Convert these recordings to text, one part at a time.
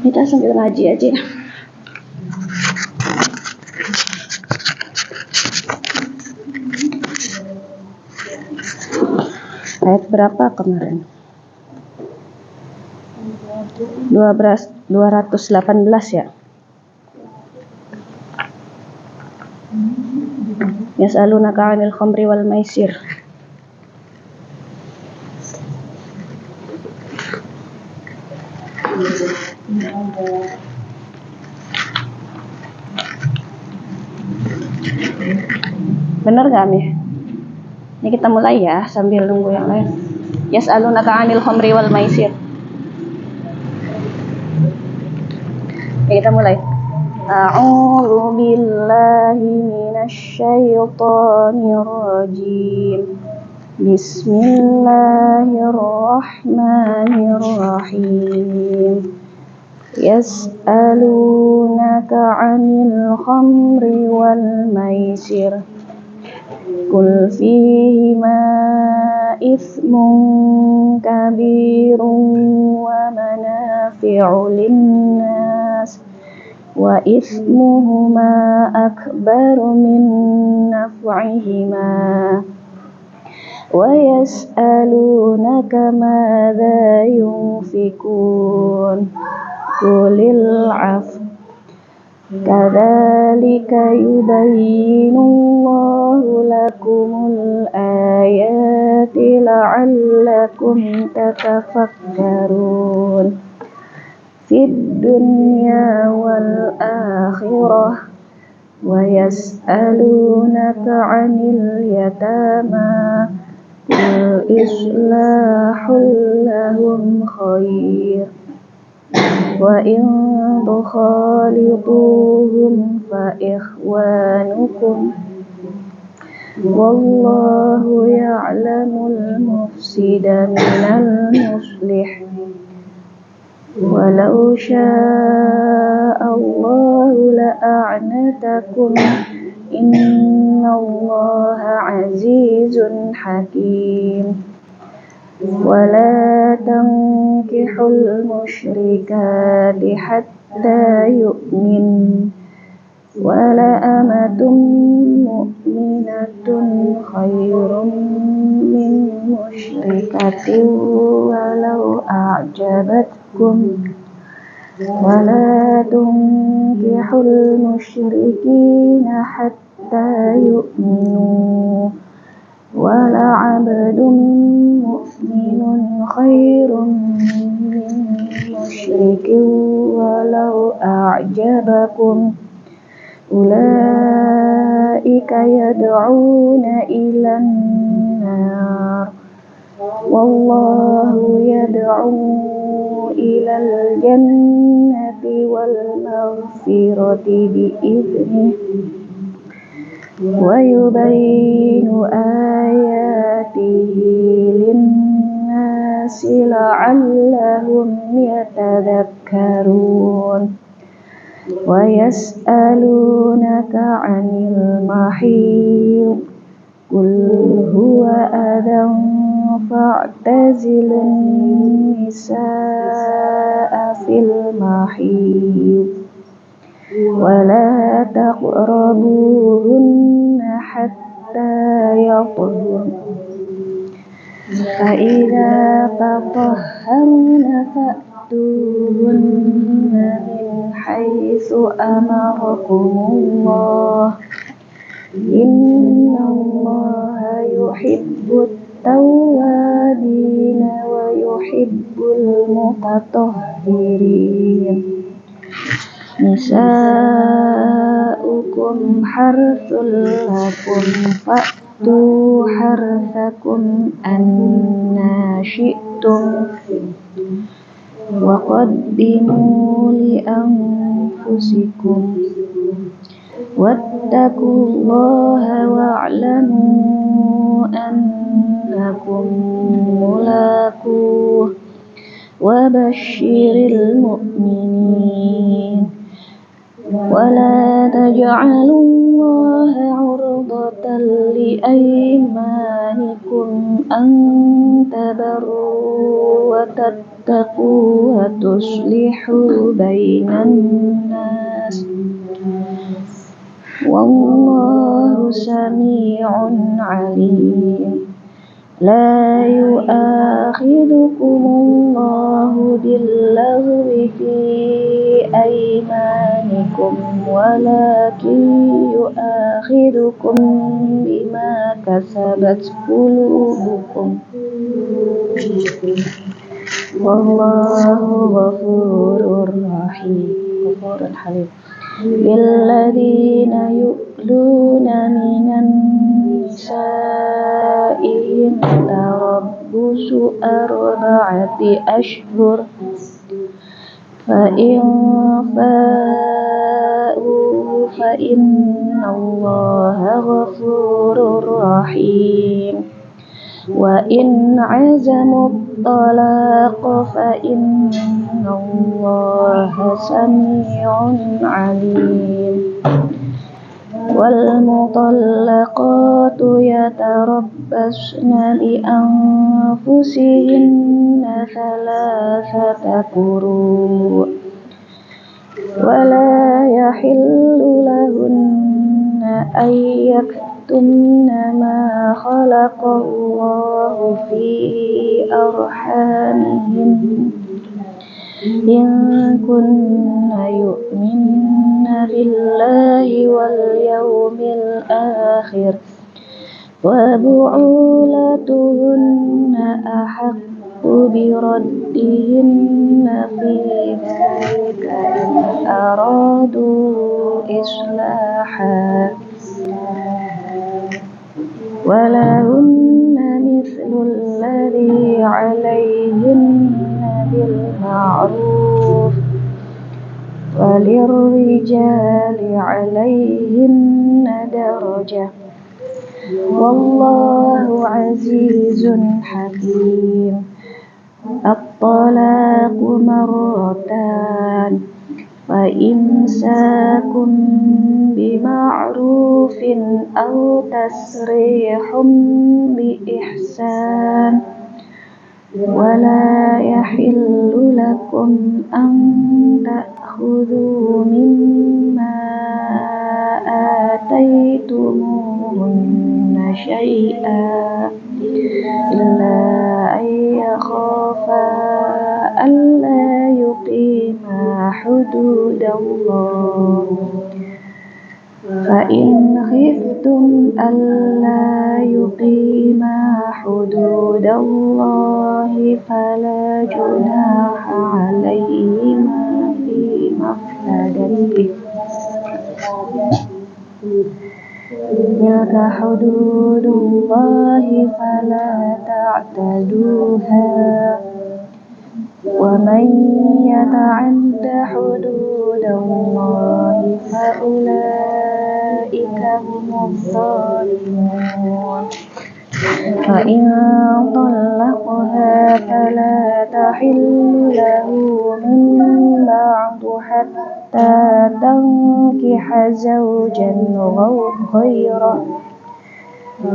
Kita sambil ngaji aja. Ayat berapa kemarin? 218 ya. Yas'alunaka 'anil khamri wal maisir. Benar nggak, Mi? Ini kita mulai ya sambil nunggu yang lain. Yas'alunaka 'anil khamri wal maisir. Ya, kita mulai. A'udzu billahi minasy syaithanir rajim. Bismillahirrahmanirrahim. Yas'alunaka 'anil khamri wal maisir. Qul fihima itsmun kabirun wa manafi'u linnas wa itsmuhuma akbaru min naf'ihima wa yas'alunaka madza yunfikun qulil 'afwa kadzalika yubayyinullahu lakumul ayati la'allakum tatafakkarun fid dunya wal akhirah wa yas'alunaka 'anil yatama qul islahul lahum khair wa in tukhalituhum fa ikhwanukum wallahu ya'lamul mufsida minal muslih walau sya'allahu la'anatakum innallaha azizun hakim. ولا تنكحوا المشركات حتى يؤمن ولا أمة مؤمنة خير من مشركة ولو أعجبتكم ولا تنكحوا المشركين حتى يؤمنوا ولعبد مؤمن خير من مشرك ولو أعجبكم أولئك يدعون إلى النار والله يدعو إلى الجنة والمغفرة بإذنه ويبين آياته للناس لعلهم يتذكرون ويسألونك عن المحيض قل هو أذى فاعتزلوا النساء في المحيض ولا تقربوهن حتى يطهرن فإذا تطهرن فأتوهن من حيث أمركم الله إن الله يحب التوابين ويحب المتطهرين Nisa'ukum harthul lakum fa'tu harthakum anna syi'tum wa qaddimu li anfusikum wattaqullaha wa'lamu annakum mulaquh wa basyiril mu'minin ولا تجعلوا الله عرضة لأيمانكم أن تبروا تتقوا وتصلحوا بين الناس والله سميع عليم. لا يؤاخذكم الله باللغو في أيمانكم ولكن يؤاخذكم بما كسبت قلوبكم والله غفور حليم. للذين يؤلون من نسائهم تربص 4 أشهر فإن فاءوا فإن الله غفور رحيم. وإن عزموا الطلاق فإن الله سميع عليم. والمطلقات يتربصن بأنفسهن 3 قروء ولا يحل لهن أن يكتمن ما خلق الله في أرحامهن إن كن يؤمن بالله واليوم الآخر وبعولتهن أحق بردهن في ذلك إن أرادوا إصلاحا ولهن مثل الذي عليهن بالمعروف وللرجال عليهن درجة والله عزيز حكيم. الطلاق 2 فإمساك بمعروف أو تسريح بإحسان ولا يحل لكم أن تأخذوا مما آتيتموهن شيئا إلا أن يخافا ألا يقيما حدود الله فإن خفتم ألا يقيما حدود الله فلا جناح عليهما فيما افتدت به. تلك حدود الله فلا تعتدوها ومن يتعد حدود الله فأولئك هم الظالمون. فإن طلقها فلا تحل له من بعد حتى تنكح زوجا غيره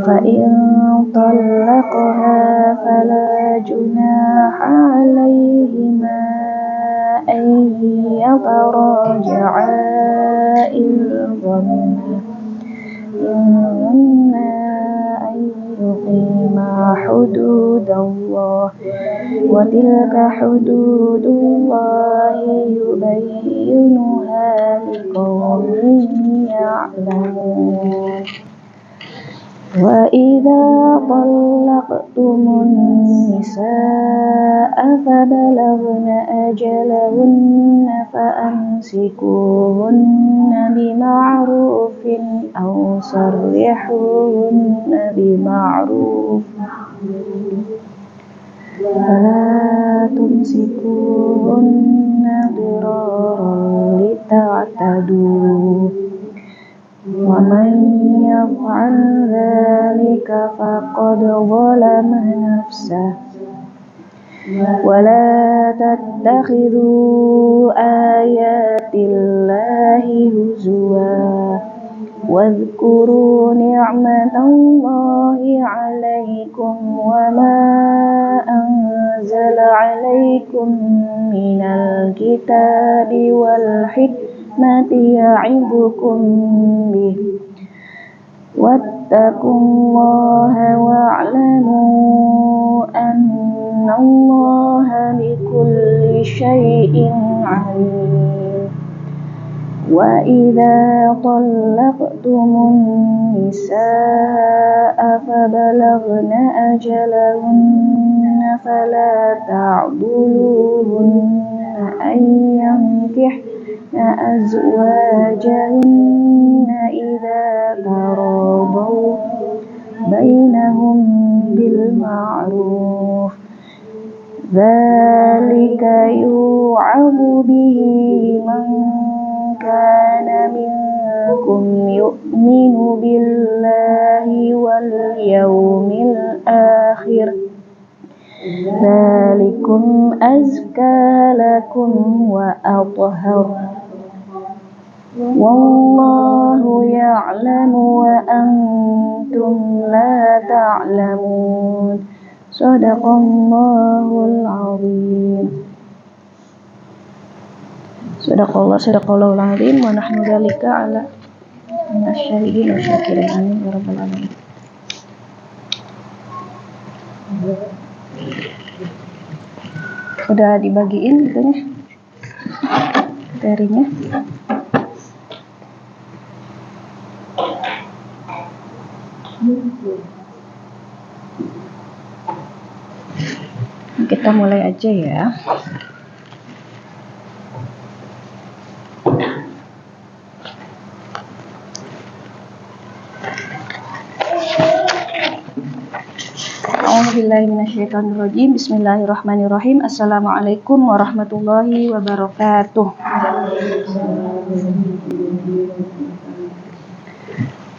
فإن طلقها فلا جناح عليهما أن يتراجعا إن ظنا أن يقيما حدود الله وتلك حدود الله يبينها لقوم يعلمون. وإذا طلقتم النساء فبلغن أجلهن فأمسكوهن بمعروف أو سرحوهن بمعروف فلا تمسكوهن ضرارا لتعتدوا ومن يفعل ذلك فقد ظلم نفسه. ولا تتخذوا آيات الله هزوا واذكروا نعمة الله عليكم وما أنزل عليكم عليكم من الكتاب والحكمة يعظكم به واتقوا الله واعلموا أن الله بكل شيء عليم وإذا طلقتم النساء فبلغن أجلهن فلا تعضلوهن أن ينكحن أزواجهن إذا تراضوا بينهم بالمعروف ذلك يوعظ به من كان منكم يؤمن بالله واليوم الآخر ذلكم أزكى لكم وأطهر والله يعلم وأنتم لا تعلمون صدق الله العظيم. Sadaqallahul azim wa nahnu dzalika ala minasyahidin wa syakirin amin ya rabbal alamin. Udah dibagiin itunya materinya. Kita mulai aja ya. A'udzubillahiminasyaitonirrajim. Bismillahirrahmanirrahim. Assalamualaikum warahmatullahi wabarakatuh.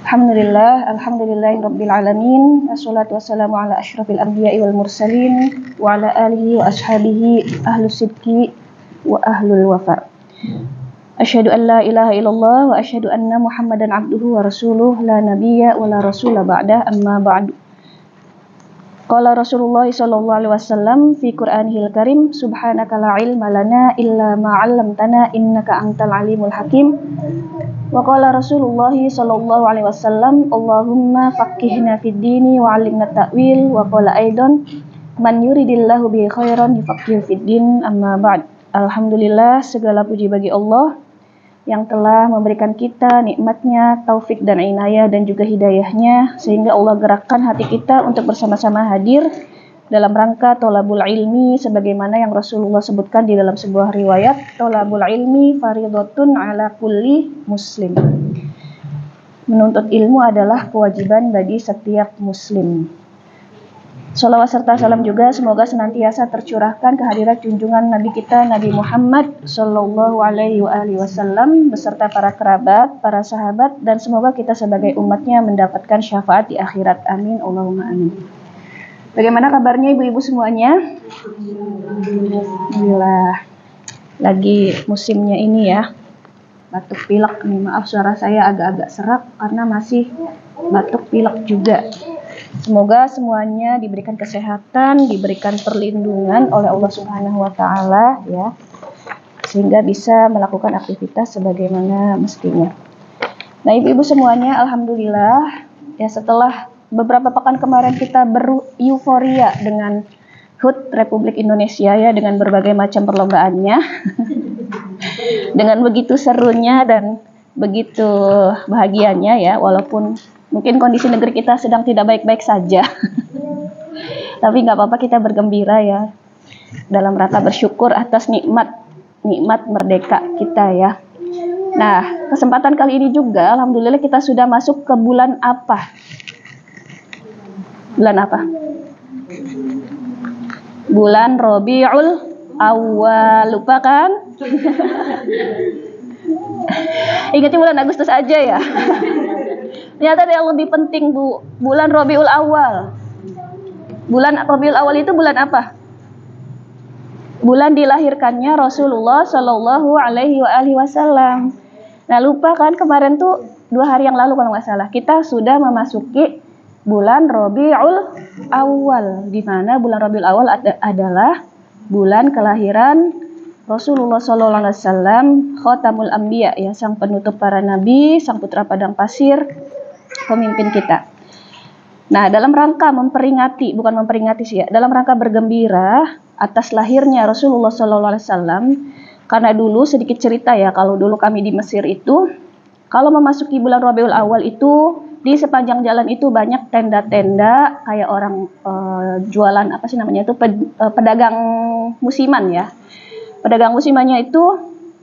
Alhamdulillahirabbil alamin. Wassalatu wassalamu ala asyrafil anbiya'i wal mursalin wa ala alihi wa ashabihi ahlus sidqi wa ahlul wafa. Asyhadu an la ilaha illallah wa asyhadu anna Muhammadan abduhu wa rasuluh la nabiyya wa la rasula ba'da amma ba'du. Qala Rasulullah sallallahu alaihi wasallam fi Qur'anihil Karim subhanaka la ilma lana illa ma 'allamtana innaka antal alimul hakim. Wa qala Rasulullah sallallahu alaihi wasallam Allahumma faqihna fid dini wa 'allimna ta'wil wa qala aidan man yuridillahu bihi khairan yufaqihu fid din amma ba'd. Alhamdulillah, segala puji bagi Allah yang telah memberikan kita nikmatnya, taufik dan inayah dan juga hidayahnya sehingga Allah gerakkan hati kita untuk bersama-sama hadir dalam rangka thalabul ilmi sebagaimana yang Rasulullah sebutkan di dalam sebuah riwayat, thalabul ilmi fardhatun ala kulli muslim. Menuntut ilmu adalah kewajiban bagi setiap muslim. Shalawat serta salam juga semoga senantiasa tercurahkan kehadirat junjungan Nabi kita Nabi Muhammad Sallallahu Alaihi Wasallam beserta para kerabat, para sahabat dan semoga kita sebagai umatnya mendapatkan syafaat di akhirat. Amin Allahumma amin. Bagaimana kabarnya ibu-ibu semuanya? Alhamdulillah. Lagi musimnya ini ya, batuk pilek nih. Maaf suara saya agak-agak serak karena masih batuk pilek juga. Semoga semuanya diberikan kesehatan, diberikan perlindungan oleh Allah Subhanahu wa taala ya. Sehingga bisa melakukan aktivitas sebagaimana mestinya. Nah, ibu-ibu semuanya alhamdulillah ya setelah beberapa pekan kemarin kita bereuforia dengan HUT Republik Indonesia ya dengan berbagai macam perlombaannya. Dengan begitu serunya dan begitu bahagianya ya walaupun mungkin kondisi negeri kita sedang tidak baik-baik saja. Tapi nggak apa-apa, kita bergembira ya dalam rangka bersyukur atas nikmat merdeka kita ya. Nah, kesempatan kali ini juga alhamdulillah kita sudah masuk ke bulan apa? Bulan apa? Bulan Rabiul Awal, lupa kan? Ingatnya bulan Agustus aja ya. Ternyata ada yang lebih penting Bu, bulan Rabiul Awal. Bulan Rabiul Awal itu bulan apa? Bulan dilahirkannya Rasulullah Shallallahu Alaihi Wasallam. Nah lupa kan kemarin tuh 2 hari yang lalu kalau nggak salah kita sudah memasuki bulan Rabiul Awal, di mana bulan Rabiul Awal adalah bulan kelahiran Rasulullah SAW, Khatamul Anbiya, ya, sang penutup para nabi, sang putra padang pasir, pemimpin kita. Nah, dalam rangka memperingati, bukan memperingati sih ya, dalam rangka bergembira atas lahirnya Rasulullah SAW, karena dulu sedikit cerita ya, kalau dulu kami di Mesir itu, kalau memasuki bulan Rabiul Awal itu, di sepanjang jalan itu banyak tenda-tenda kayak orang jualan apa sih namanya itu pedagang musiman ya. Pedagang musimannya itu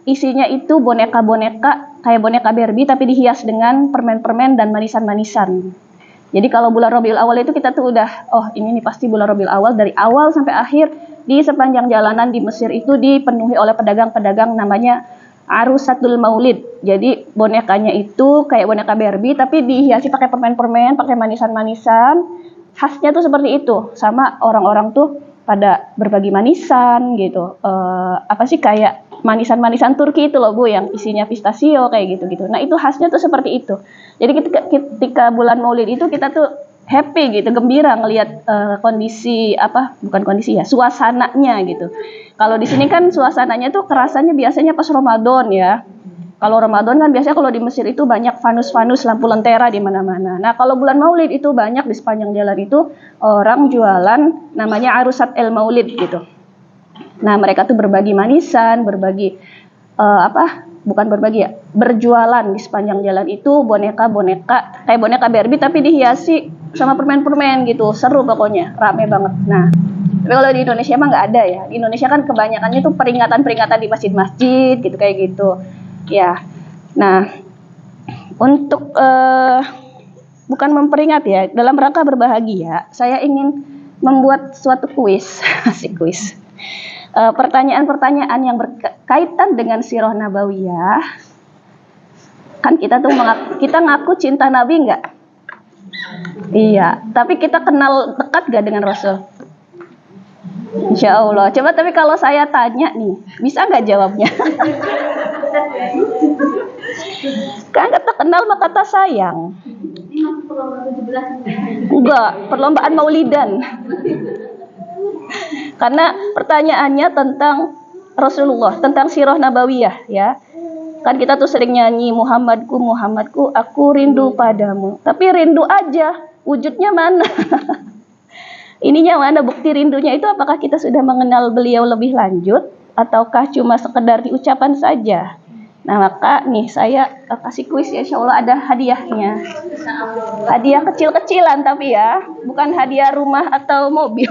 isinya itu boneka-boneka kayak boneka Barbie tapi dihias dengan permen-permen dan manisan-manisan. Jadi kalau bulan Rabiul Awal itu kita tuh udah, oh ini nih pasti bulan Rabiul Awal, dari awal sampai akhir di sepanjang jalanan di Mesir itu dipenuhi oleh pedagang-pedagang namanya Arusatul Maulid. Jadi bonekanya itu kayak boneka Barbie tapi dihiasi pakai permen-permen, pakai manisan-manisan. Khasnya tuh seperti itu. Sama orang-orang tuh pada berbagi manisan gitu. Apa sih kayak manisan-manisan Turki itu loh Bu, yang isinya pistachio kayak gitu-gitu. Nah, itu khasnya tuh seperti itu. Jadi ketika bulan Maulid itu kita tuh happy gitu, gembira ngelihat kondisi apa, bukan kondisi ya, suasananya gitu. Kalau di sini kan suasananya tuh kerasanya biasanya pas Ramadan ya. Kalau Ramadan kan biasanya kalau di Mesir itu banyak fanus-fanus, lampu lentera di mana-mana. Nah, kalau bulan Maulid itu banyak di sepanjang jalan itu orang jualan namanya Arusat El Maulid gitu. Nah, mereka tuh berbagi manisan, berbagi bukan berbagi ya, berjualan di sepanjang jalan itu boneka-boneka kayak boneka Barbie tapi dihiasi sama permen-permen gitu. Seru pokoknya, rame banget. Nah, tapi kalau di Indonesia mah nggak ada ya. Di Indonesia kan kebanyakannya tuh peringatan-peringatan di masjid-masjid gitu kayak gitu. Ya. Nah, untuk bukan memperingati ya, dalam rangka berbahagia, saya ingin membuat suatu kuis, asik kuis. Pertanyaan-pertanyaan yang berkaitan dengan sirah nabawiyah. Kan kita tuh kita ngaku cinta Nabi nggak? Iya, tapi kita kenal dekat gak dengan Rasul? Insya Allah. Coba tapi kalau saya tanya nih, bisa nggak jawabnya? Kan kata kenal maka kata sayang. Enggak, perlombaan maulidan. Karena pertanyaannya tentang Rasulullah, tentang sirah nabawiyah ya. Kan kita tuh sering nyanyi Muhammadku, Muhammadku, aku rindu padamu. Tapi rindu aja, wujudnya mana? Ininya mana, bukti rindunya itu apakah kita sudah mengenal beliau lebih lanjut ataukah cuma sekedar di ucapan saja? Nah, maka nih saya kasih kuis ya, insya Allah ada hadiahnya. Hadiah kecil-kecilan tapi ya, bukan hadiah rumah atau mobil.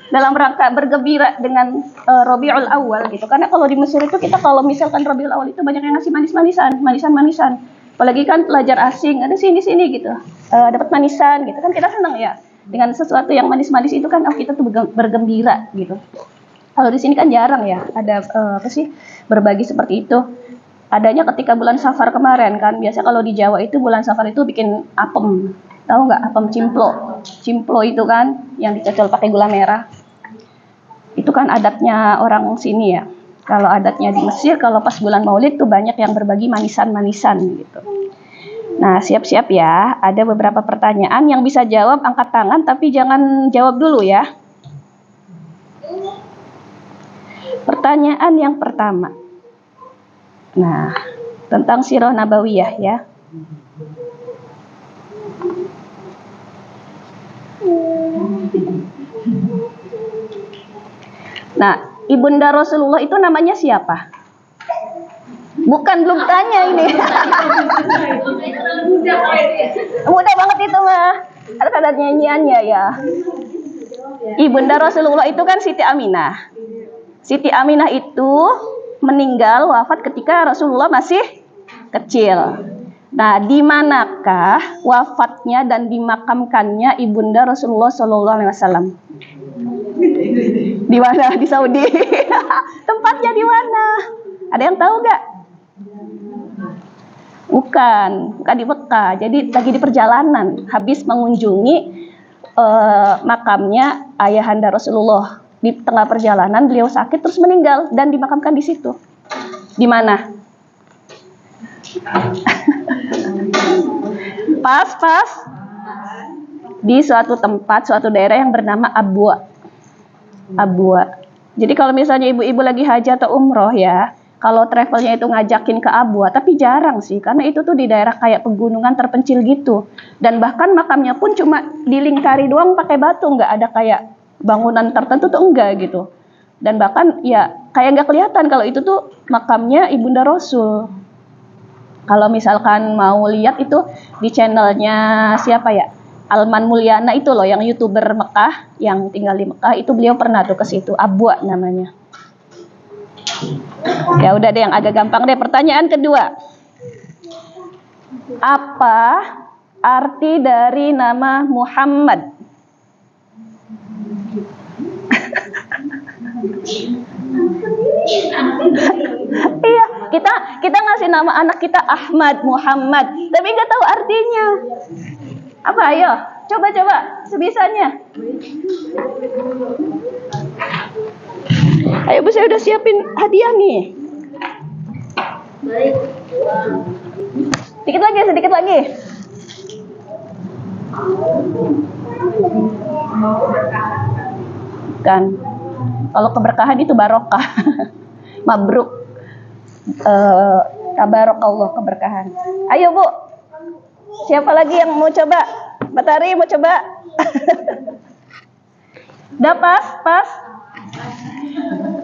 Dalam rangka bergembira dengan Rabiul Awal gitu. Karena kalau di Mesir itu kita kalau misalkan Rabiul Awal itu banyak yang ngasih manisan-manisan. Apalagi kan pelajar asing, ada sini-sini gitu. Dapat manisan gitu kan, kita senang ya. Dengan sesuatu yang manis-manis itu kan kita tuh bergembira gitu. Kalau di sini kan jarang ya ada berbagi seperti itu. Adanya ketika bulan Safar kemarin kan. Biasa kalau di Jawa itu bulan Safar itu bikin apem. Tahu nggak apem cimplo? Cimplo itu kan yang dicocol pakai gula merah. Itu kan adatnya orang sini ya. Kalau adatnya di Mesir kalau pas bulan Maulid tuh banyak yang berbagi manisan-manisan gitu. Nah, siap-siap ya. Ada beberapa pertanyaan yang bisa jawab angkat tangan tapi jangan jawab dulu ya. Pertanyaan yang pertama. Nah, tentang sirah nabawiyah ya. Nah, ibunda Rasulullah itu namanya siapa? Bukan, belum tanya ini. Mudah banget itu mah. Ada nyanyiannya ya. Ibunda Rasulullah itu kan Siti Aminah. Siti Aminah itu meninggal wafat ketika Rasulullah masih kecil. Nah, di manakah wafatnya dan dimakamkannya ibunda Rasulullah SAW? Di mana? Di Saudi. Tempatnya di mana? Ada yang tahu nggak? Bukan di Mekah. Jadi lagi di perjalanan, habis mengunjungi makamnya ayahanda Rasulullah. Di tengah perjalanan beliau sakit terus meninggal dan dimakamkan di situ. Di mana? Pas. Di suatu tempat, suatu daerah yang bernama Abwa. Jadi kalau misalnya ibu-ibu lagi haji atau umroh ya, kalau travelnya itu ngajakin ke Abua, tapi jarang sih, karena itu tuh di daerah kayak pegunungan terpencil gitu. Dan bahkan makamnya pun cuma dilingkari doang pakai batu, nggak ada kayak bangunan tertentu tuh enggak gitu. Dan bahkan ya kayak nggak kelihatan kalau itu tuh makamnya Ibunda Rasul. Kalau misalkan mau lihat itu di channelnya siapa ya? Alman Mulyana itu loh, yang YouTuber Mekah, yang tinggal di Mekah, itu beliau pernah tuh ke situ, Abwa namanya. Ya udah deh, yang agak gampang deh. Pertanyaan kedua. Apa arti dari nama Muhammad? Iya, kita ngasih nama anak kita Ahmad, Muhammad, tapi nggak tahu artinya. Apa? Ayo, coba sebisanya. Ayo Bu, saya udah siapin hadiah nih. Sedikit lagi. Kan, kalau keberkahan itu barokah. Mabruk. Tabarakallah, keberkahan. Ayo Bu, siapa lagi yang mau coba? Batari mau coba? Udah pas.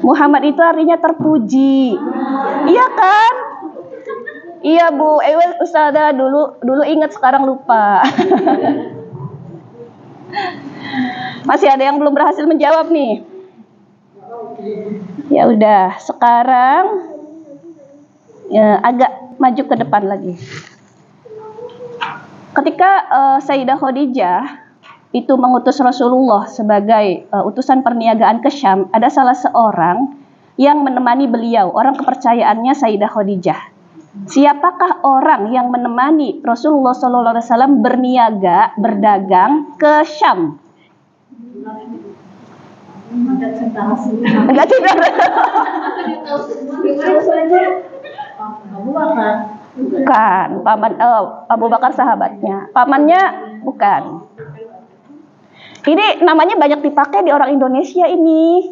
Muhammad itu artinya terpuji. Iya kan? Iya Bu, Ustazah dulu ingat, sekarang lupa. Masih ada yang belum berhasil menjawab nih. Ya udah, sekarang agak maju ke depan lagi. Ketika Sayyidah Khadijah itu mengutus Rasulullah sebagai utusan perniagaan ke Syam, ada salah seorang yang menemani beliau, orang kepercayaannya Sayyidah Khadijah. Siapakah orang yang menemani Rasulullah SAW berniaga, berdagang ke Syam? Enggak tidur. Bukan, paman Abu Bakar sahabatnya. Pamannya bukan. Ini namanya banyak dipakai di orang Indonesia ini.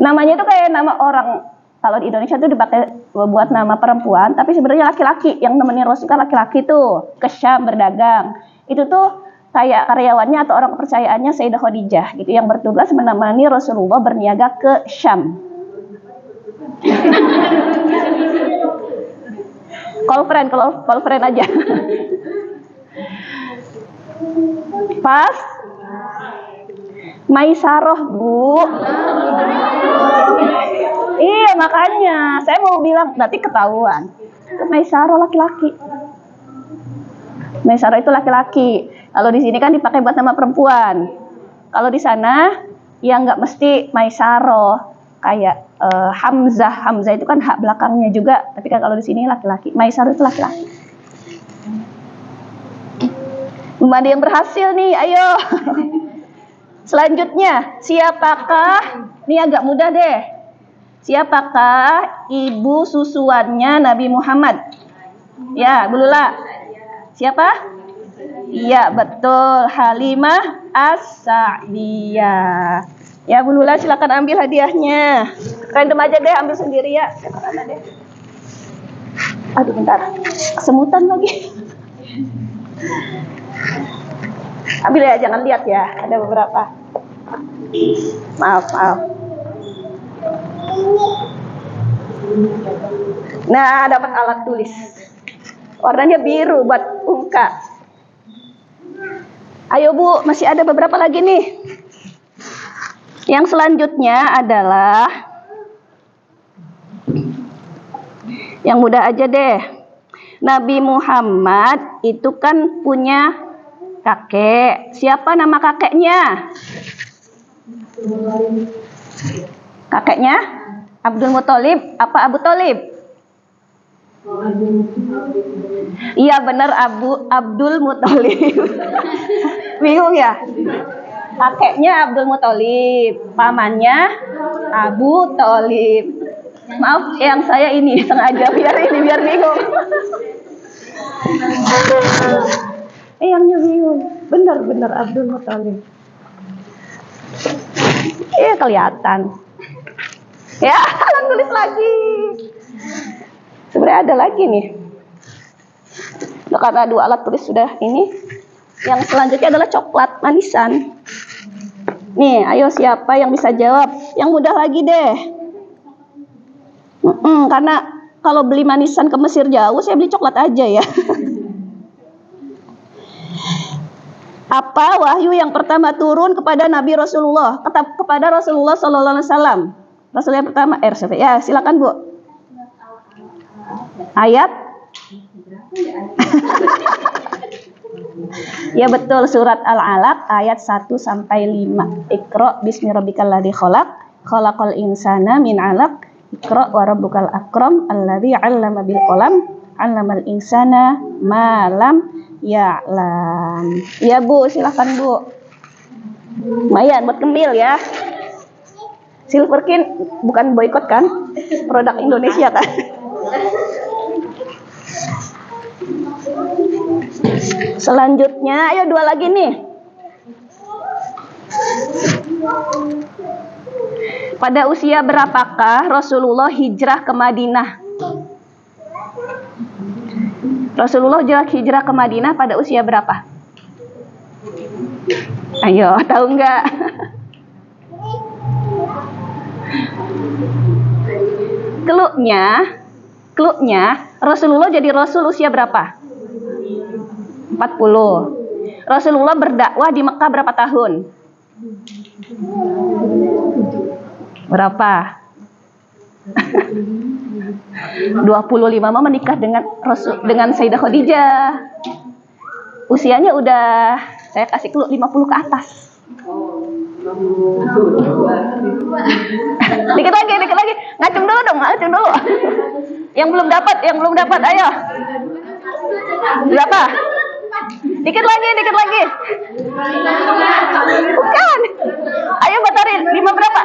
Namanya itu kayak nama orang, kalau di Indonesia itu dipakai buat nama perempuan, tapi sebenarnya laki-laki. Yang nemenin Rasul kan laki-laki tuh, ke Syam berdagang. Itu tuh kayak karyawannya atau orang kepercayaannya Sayyidah Khadijah gitu, yang bertugas menemani Rasulullah berniaga ke Syam. Call friend aja. Pas. Maisaroh Bu. Iya makanya saya mau bilang nanti ketahuan. Maisaroh laki-laki. Maisaroh itu laki-laki. Kalau di sini kan dipakai buat nama perempuan. Kalau di sana ya nggak mesti Maisaroh. Kayak Hamzah itu kan hak belakangnya juga. Tapi kan kalau di sini laki-laki. Maisaroh itu laki-laki. Belum ada yang berhasil nih. Ayo. Selanjutnya, siapakah? Ini agak mudah deh. Siapakah ibu susuannya Nabi Muhammad? Ya, Bu Lula. Siapa? Iya, betul. Halimah As-Sa'diyah. Ya, Bu Lula silakan ambil hadiahnya. Random aja deh, ambil sendiri ya. Aduh, bentar. Kesemutan lagi. Ambil ya, jangan lihat ya. Ada beberapa. Maaf. Nah, dapat alat tulis. Warnanya biru buat Ungka. Ayo Bu, masih ada beberapa lagi nih. Yang selanjutnya adalah yang mudah aja deh. Nabi Muhammad itu kan punya kakek. Siapa nama kakeknya? Kakeknya Abdul Muthalib apa Abu Thalib? Iya benar, Abdul Muthalib. Bingung ya? Kakeknya Abdul Muthalib, pamannya Abu Thalib. Maaf yang saya ini sengaja biar bingung. Yang bingung. Benar Abdul Muthalib. Iya kelihatan. Ya, alat tulis lagi. Sebenarnya ada lagi nih. Nah, karena 2 alat tulis sudah ini, yang selanjutnya adalah coklat manisan. Nih, ayo siapa yang bisa jawab? Yang mudah lagi deh. Karena kalau beli manisan ke Mesir jauh, saya beli coklat aja ya. Apa wahyu yang pertama turun kepada Nabi Rasulullah, kepada Rasulullah Sallallahu Alaihi Wasallam? Rasul yang pertama, ya silakan Bu. Ayat? Ya betul, surat Al-Alaq ayat 1 sampai 5. Iqra bismi rabbikal ladzi khalaq, khalaqal insana min 'alaq, iqra wa rabbukal akram alladzi 'allama bil qalam, 'allamal insana ma lam ya'lam. Ya Bu, silakan Bu. Lumayan buat kembil ya. Silverkin bukan boykot kan? Produk Indonesia kan? Selanjutnya, ayo 2 lagi nih. Pada usia berapakah Rasulullah hijrah ke Madinah? Rasulullah hijrah ke Madinah pada usia berapa? Ayo, tahu nggak? Cluenya, Rasulullah jadi Rasul usia berapa? 40. Rasulullah berdakwah di Mekah berapa tahun? Berapa? 25 menikah dengan Sayyidah Khadijah. Usianya udah, saya kasih clue, 50 ke atas. Dikit lagi. Ngacung dulu. Yang belum dapat, ayo. Berapa? Dikit lagi. Bukan. Ayo batarin, 5 berapa?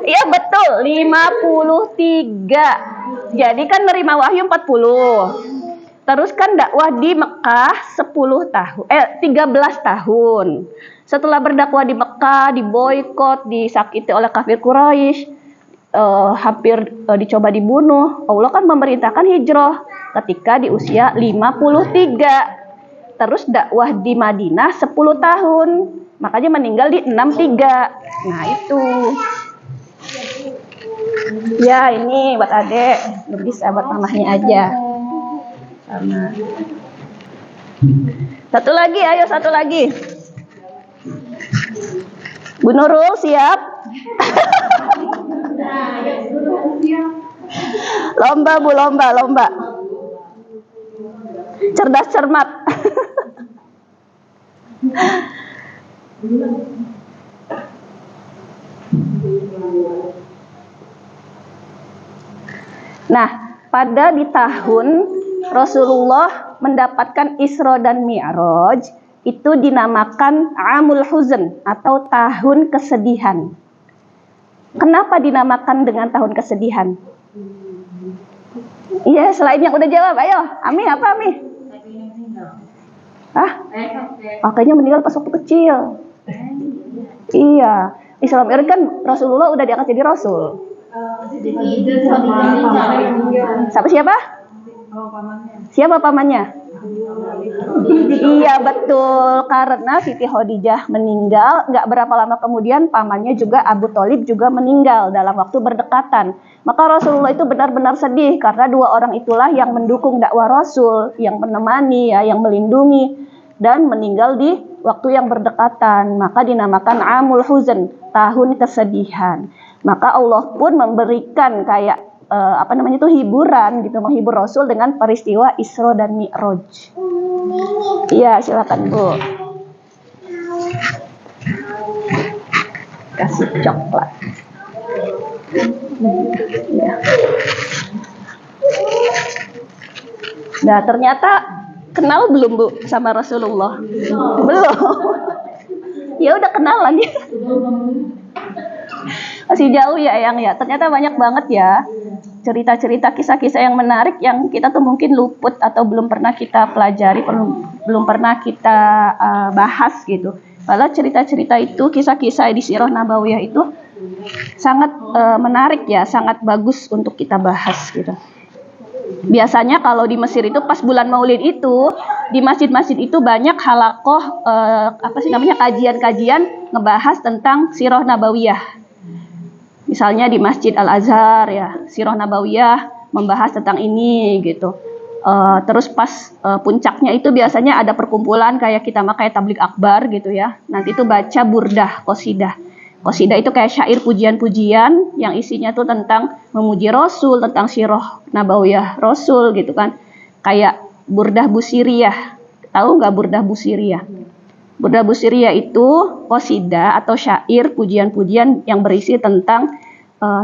Iya betul, 53. Jadi kan nerima wahyu 40. Terus kan dakwah di Mekah 13 tahun. Setelah berdakwah di Mekah, diboikot, disakiti oleh kafir Quraisy, hampir dicoba dibunuh. Allah kan memerintahkan hijrah ketika di usia 53. Terus dakwah di Madinah 10 tahun. Makanya meninggal di 63. Nah, itu. Ya, ini buat Adek, bisa buat mamahnya aja. Sama. Satu lagi. Bu Nurul siap? Lomba. Cerdas cermat. Nah, pada di tahun Rasulullah mendapatkan Isra dan Mi'raj, itu dinamakan Amul Huzn atau tahun kesedihan. Kenapa dinamakan dengan tahun kesedihan? Iya, selain yang udah jawab, ayo. Ami, apa Ami? Kayaknya meninggal pas waktu kecil. Iya, Isra Mi'raj kan Rasulullah udah diangkat jadi Rasul. Siapa? Siapa pamannya? Iya betul, karena Siti Khadijah meninggal, nggak berapa lama kemudian pamannya juga Abu Thalib juga meninggal dalam waktu berdekatan. Maka Rasulullah itu benar-benar sedih karena 2 orang itulah yang mendukung dakwah Rasul, yang menemani, yang melindungi, dan meninggal di waktu yang berdekatan. Maka dinamakan Amul Huzn, tahun kesedihan. Maka Allah pun memberikan kayak hiburan gitu, menghibur Rasul dengan peristiwa Isra dan Mi'raj. Iya, silakan Bu. Kasih coklat. Ya. Nah, ternyata kenal belum Bu sama Rasulullah? Belum. Ya udah kenalan ya. Masih jauh ya Eyang ya. Ternyata banyak banget ya cerita-cerita, kisah-kisah yang menarik yang kita tuh mungkin luput atau belum pernah kita pelajari, belum pernah kita bahas gitu. Padahal cerita-cerita itu, kisah-kisah di Sirah Nabawiyah itu sangat menarik ya, sangat bagus untuk kita bahas gitu. Biasanya kalau di Mesir itu pas bulan Maulid itu di masjid-masjid itu banyak halakoh kajian-kajian ngebahas tentang Sirah Nabawiyah. Misalnya di Masjid Al-Azhar ya, Sirah Nabawiyah membahas tentang ini gitu. Terus pas puncaknya itu biasanya ada perkumpulan kayak kita kayak tablik akbar gitu ya. Nanti itu baca burdah, qasidah. Qasidah itu kayak syair pujian-pujian yang isinya tuh tentang memuji Rasul, tentang sirah nabawiyah Rasul gitu kan. Kayak burdah Busiriyah. Tahu nggak burdah Busiriyah? Burdah Busiriyah itu qasidah atau syair pujian-pujian yang berisi tentang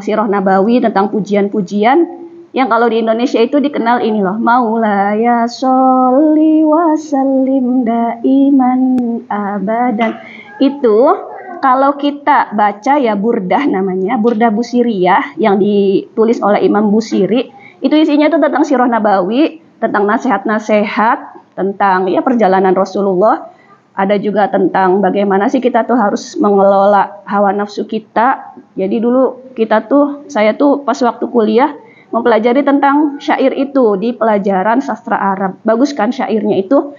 sirah nabawi, tentang pujian-pujian yang kalau di Indonesia itu dikenal ini loh, Maulaya sholli wa sallim daiman abadan. Itu kalau kita baca ya burdah namanya, burdah Busiriyah yang ditulis oleh Imam Busiri, itu isinya itu tentang sirah nabawi, tentang nasihat-nasihat, tentang ya perjalanan Rasulullah. Ada juga tentang bagaimana sih kita tuh harus mengelola hawa nafsu kita. Jadi dulu saya tuh pas waktu kuliah mempelajari tentang syair itu di pelajaran sastra Arab. Bagus kan syairnya itu?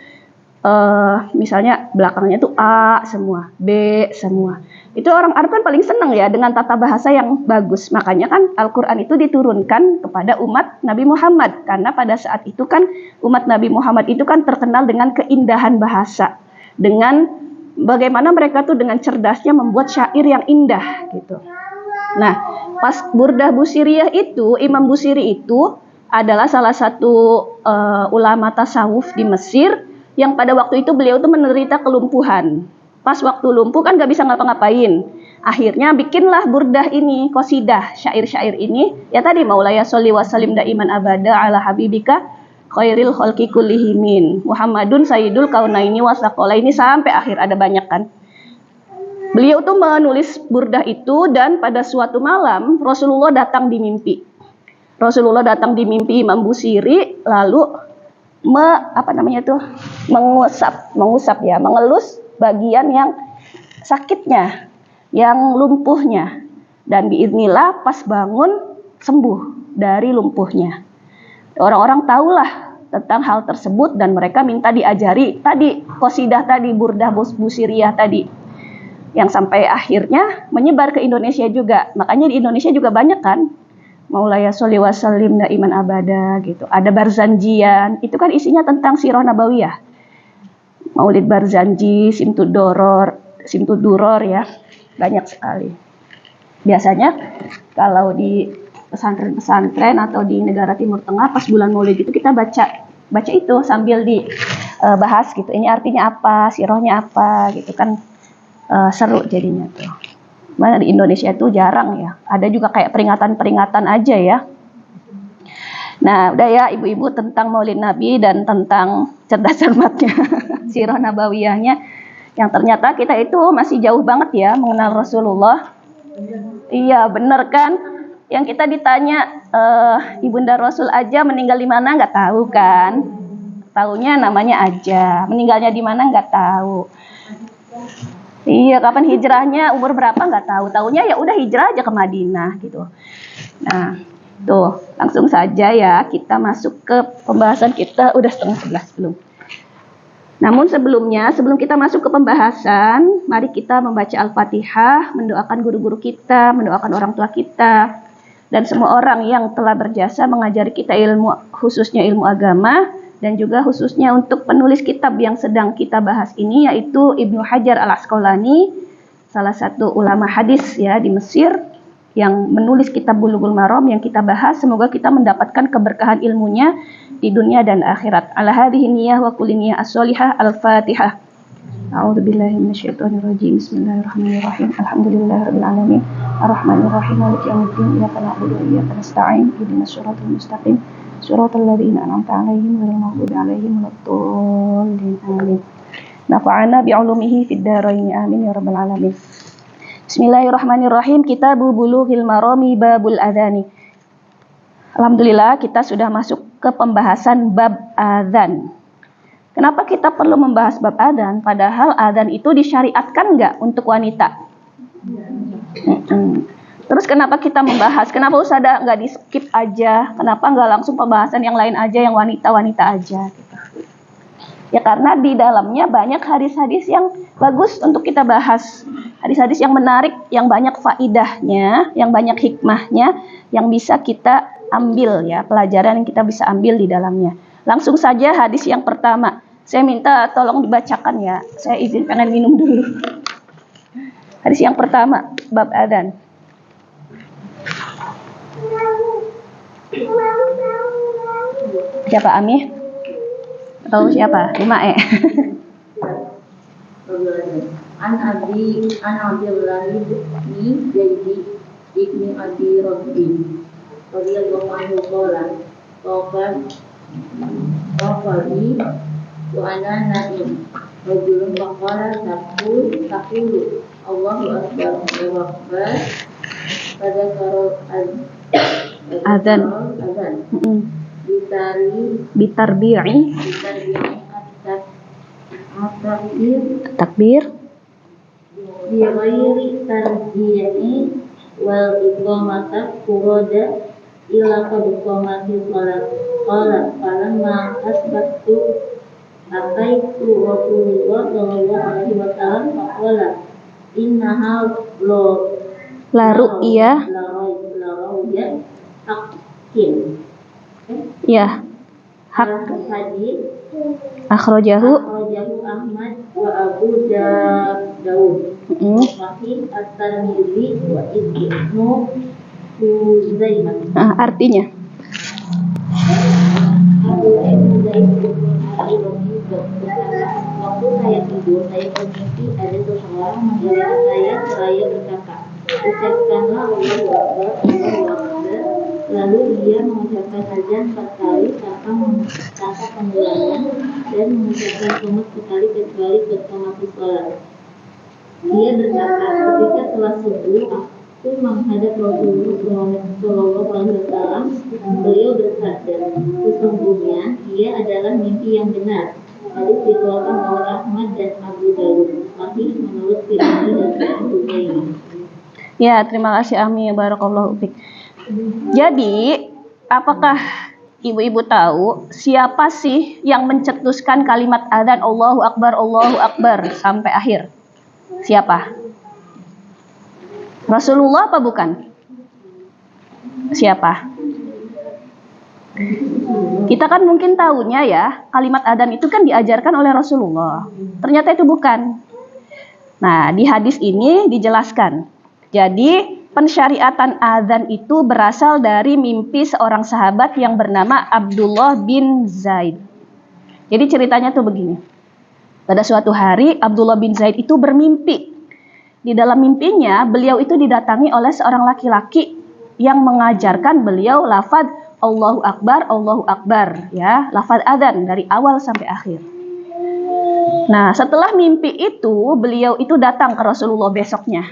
Misalnya belakangnya tuh A semua, B semua. Itu orang Arab kan paling senang ya dengan tata bahasa yang bagus. Makanya kan Al-Quran itu diturunkan kepada umat Nabi Muhammad. Karena pada saat itu kan umat Nabi Muhammad itu kan terkenal dengan keindahan bahasa. Dengan bagaimana mereka tuh dengan cerdasnya membuat syair yang indah gitu. Nah, pas burdah Busiriyah itu, Imam Busiri itu adalah salah satu ulama tasawuf di Mesir yang pada waktu itu beliau tuh menderita kelumpuhan. Pas waktu lumpuh kan gak bisa ngapa-ngapain. Akhirnya bikinlah burdah ini, qasidah, syair-syair ini. Ya tadi Maulaya sholli wa sallim daiman abada ala habibika khairil khalqi kullihimin. Muhammadun sayyidul kaunaini wasaqalaini sampai akhir ada banyak kan. Beliau tuh menulis burdah itu dan pada suatu malam Rasulullah datang di mimpi. Rasulullah datang di mimpi Imam Busiri lalu mengusap ya, mengelus bagian yang sakitnya, yang lumpuhnya, dan biidznillah pas bangun sembuh dari lumpuhnya. Orang-orang tahulah tentang hal tersebut dan mereka minta diajari tadi qasidah tadi, burdah Busiriyah tadi, yang sampai akhirnya menyebar ke Indonesia juga. Makanya di Indonesia juga banyak kan Maulaya sholli wa sallim daiman abada gitu. Ada Barzanjian, itu kan isinya tentang sirah nabawiyah. Maulid Barzanji, Simtud Duror ya. Banyak sekali. Biasanya kalau di pesantren-pesantren atau di negara Timur Tengah pas bulan Maulid itu kita baca itu sambil dibahas gitu. Ini artinya apa, sirahnya apa gitu kan. Seru jadinya tuh. Mana di Indonesia itu jarang ya. Ada juga kayak peringatan-peringatan aja ya. Nah, udah ya ibu-ibu tentang Maulid Nabi dan tentang cerdas cermatnya sirah nabawiyahnya yang ternyata kita itu masih jauh banget ya mengenal Rasulullah. Iya, bener kan? Yang kita ditanya Ibunda Rasul aja meninggal di mana nggak tahu kan? Taunya namanya aja. Meninggalnya di mana nggak tahu. Iya, kapan hijrahnya, umur berapa nggak tahu. Taunya ya udah hijrah aja ke Madinah gitu. Nah, tuh langsung saja ya kita masuk ke pembahasan kita. Udah 10:30 belum. Namun sebelum kita masuk ke pembahasan, mari kita membaca Al-Fatihah, mendoakan guru-guru kita, mendoakan orang tua kita, dan semua orang yang telah berjasa mengajari kita ilmu, khususnya ilmu agama. Dan juga khususnya untuk penulis kitab yang sedang kita bahas ini, yaitu Ibnu Hajar Al-Asqalani, salah satu ulama hadis ya di Mesir yang menulis kitab Bulughul Maram yang kita bahas. Semoga kita mendapatkan keberkahan ilmunya di dunia dan akhirat. Ala hadhihi niyyah wa kulli niyyah as-sholihah. Al-Fatihah. A'udzubillahi minasyaitonirrajim. Bismillahirrahmanirrahim. Alhamdulillahirabbil alamin. Arrahmanirrahim. Maliki yaumiddin. Iyyaka na'budu wa iyyaka nasta'in. Ihdinas siratal mustaqim. Suratul ladzina an'amta 'alaihim ghairil maghdubi 'alaihim waladdallin. Amin. Nafa'ana bi'ulumihi fid dharain. Amin ya rabbal alamin. Bismillahirrahmanirrahim. Kitabu Bulughil Marami babul adzani. Alhamdulillah kita sudah masuk ke pembahasan bab adzan. Kenapa kita perlu membahas bab adzan? Padahal adzan itu disyariatkan enggak untuk wanita? Terus kenapa kita membahas? Kenapa Ustazah nggak di skip aja? Kenapa nggak langsung pembahasan yang lain aja, yang wanita-wanita aja? Gitu. Ya karena di dalamnya banyak hadis-hadis yang bagus untuk kita bahas. Hadis-hadis yang menarik, yang banyak faidahnya, yang banyak hikmahnya, yang bisa kita ambil ya, pelajaran yang kita bisa ambil di dalamnya. Langsung saja hadis yang pertama. Saya minta tolong dibacakan ya. Saya izin pengen minum dulu. Hadis yang pertama, bab adzan. Siapa Amih? Atau siapa? Lima An Abdullah bin Zaid ibni Abi Rabbi radhiyallahu anhu qala Tawafani wa ana naim rajulun faqala taqulu Allahu akbar Allahu akbar pada karol adzan bitarbi'i takbir bi ghairi tarji'i wal iqamata furada ila qad qamati salat qala falamma asbatu ataitu Rasulullah sallallahu alaihi wasallam faqala innaha la ru'ya haqqin ya hak hadis akhrajahu Ahmad wa Abu Dawud Sahih At-Tirmidzi wa Ibnu Khuzaimah. Artinya waktu saya tidur, saya bermimpi ada seseorang menghina saya seraya berkata, ucapkanlah Allahu Akbar, Allahu Akbar. Lalu dia mengucapkan azan 4 kali tanpa pengulangan dan mengucapkan qomat sekali kecuali ketika sholat. Dia berkata, ketika telah subuh, aku menghadap Rasulullah Shallallahu Alaihi Wasallam. Beliau bersabda, sesungguhnya ia adalah mimpi yang benar. Hadis dikeluarkan oleh Ahmad dan Abu Dawud. Sahih menurut Tirmidzi dan Ibnu Khuzaimah. Ya, terima kasih Ami, barakallahu fiik. Jadi, apakah ibu-ibu tahu siapa sih yang mencetuskan kalimat adzan Allahu Akbar sampai akhir? Siapa? Rasulullah apa bukan? Siapa? Kita kan mungkin tahunya ya, kalimat adzan itu kan diajarkan oleh Rasulullah. Ternyata itu bukan. Nah, di hadis ini dijelaskan. Jadi, pensyariatan adzan itu berasal dari mimpi seorang sahabat yang bernama Abdullah bin Zaid. Jadi ceritanya tuh begini. Pada suatu hari Abdullah bin Zaid itu bermimpi. Di dalam mimpinya beliau itu didatangi oleh seorang laki-laki yang mengajarkan beliau lafaz Allahu Akbar ya, lafaz adzan dari awal sampai akhir. Nah, setelah mimpi itu beliau itu datang ke Rasulullah besoknya.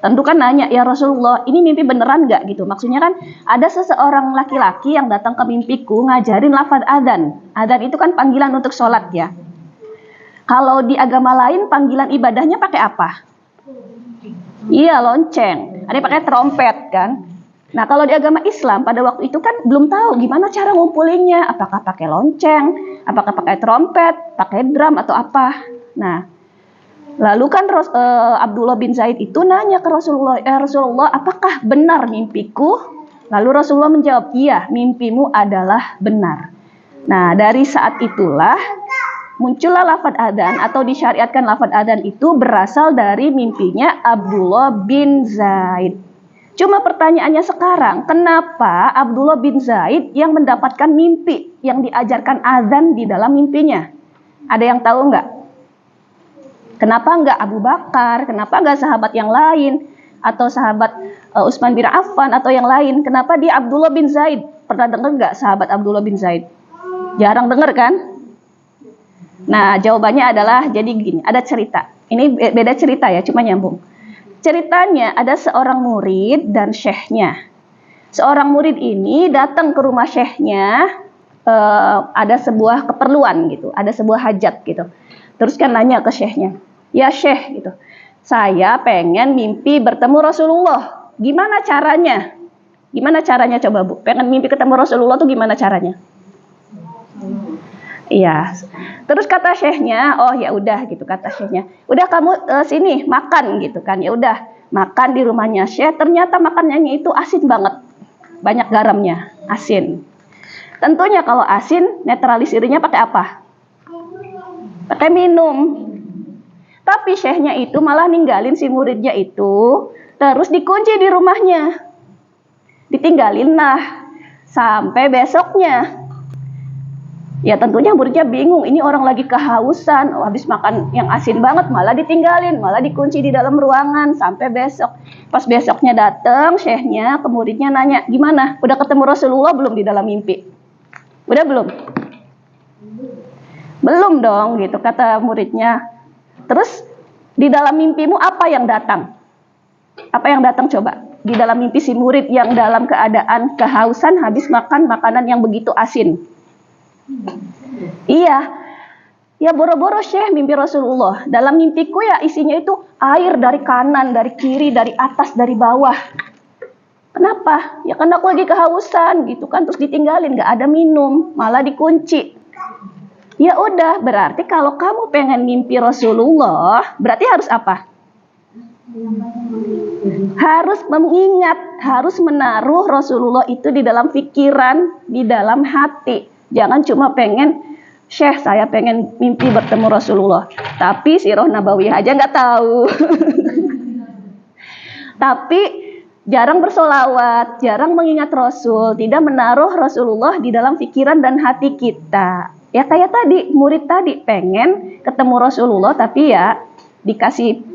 Tentu kan nanya, ya Rasulullah, ini mimpi beneran nggak gitu? Maksudnya kan ada seseorang laki-laki yang datang ke mimpiku ngajarin lafaz adzan. Adzan itu kan panggilan untuk sholat ya. Kalau di agama lain panggilan ibadahnya pakai apa? Iya, lonceng. Ada yang pakai trompet kan? Nah, kalau di agama Islam pada waktu itu kan belum tahu gimana cara ngumpulinnya. Apakah pakai lonceng, apakah pakai trompet, pakai drum atau apa. Nah, lalu kan Abdullah bin Zaid itu nanya ke Rasulullah, ya Rasulullah, apakah benar mimpiku? Lalu Rasulullah menjawab, iya, mimpimu adalah benar. Nah, dari saat itulah muncullah lafaz adzan atau disyariatkan lafaz adzan itu berasal dari mimpinya Abdullah bin Zaid. Cuma pertanyaannya sekarang, kenapa Abdullah bin Zaid yang mendapatkan mimpi yang diajarkan adzan di dalam mimpinya? Ada yang tahu nggak? Kenapa nggak Abu Bakar? Kenapa nggak sahabat yang lain? Atau sahabat Utsman bin Affan atau yang lain? Kenapa dia Abdullah bin Zaid? Pernah dengar nggak sahabat Abdullah bin Zaid? Jarang dengar kan? Nah, jawabannya adalah, jadi gini, ada cerita. Ini beda cerita ya, cuma nyambung. Ceritanya ada seorang murid dan syekhnya. Seorang murid ini datang ke rumah syekhnya, ada sebuah keperluan gitu, ada sebuah hajat gitu. Terus kan nanya ke syekhnya, ya syekh gitu, saya pengen mimpi bertemu Rasulullah. Gimana caranya? Gimana caranya coba Bu? Pengen mimpi ketemu Rasulullah tuh gimana caranya? Iya. Terus kata syekhnya, oh ya udah gitu kata syekhnya. Udah kamu sini makan gitu kan. Ya udah, makan di rumahnya Syekh. Ternyata makanannya itu asin banget. Banyak garamnya, asin. Tentunya kalau asin netralisirnya pakai apa? Pakai minum. Tapi syekhnya itu malah ninggalin si muridnya itu, terus dikunci di rumahnya. Ditinggalin lah sampai besoknya. Ya tentunya muridnya bingung, ini orang lagi kehausan, habis makan yang asin banget malah ditinggalin, malah dikunci di dalam ruangan sampai besok. Pas besoknya datang, syekhnya ke muridnya nanya, gimana? Udah ketemu Rasulullah belum di dalam mimpi? Udah belum? Belum dong gitu kata muridnya. Terus di dalam mimpimu apa yang datang? Apa yang datang coba? Di dalam mimpi si murid yang dalam keadaan kehausan habis makan makanan yang begitu asin. Iya, ya boro-boro Syekh mimpi Rasulullah. Dalam mimpiku ya isinya itu air dari kanan, dari kiri, dari atas, dari bawah. Kenapa? Ya karena aku lagi kehausan gitu kan, terus ditinggalin, gak ada minum, malah dikunci. Ya udah, berarti kalau kamu pengen mimpi Rasulullah, berarti harus apa? Harus mengingat, harus menaruh Rasulullah itu di dalam pikiran, di dalam hati. Jangan cuma pengen, Syekh saya pengen mimpi bertemu Rasulullah, tapi Sirah Nabawiyah aja nggak tahu. Tapi jarang bersolawat, jarang mengingat Rasul, tidak menaruh Rasulullah di dalam pikiran dan hati kita. Ya kayak tadi, murid tadi pengen ketemu Rasulullah, tapi ya dikasih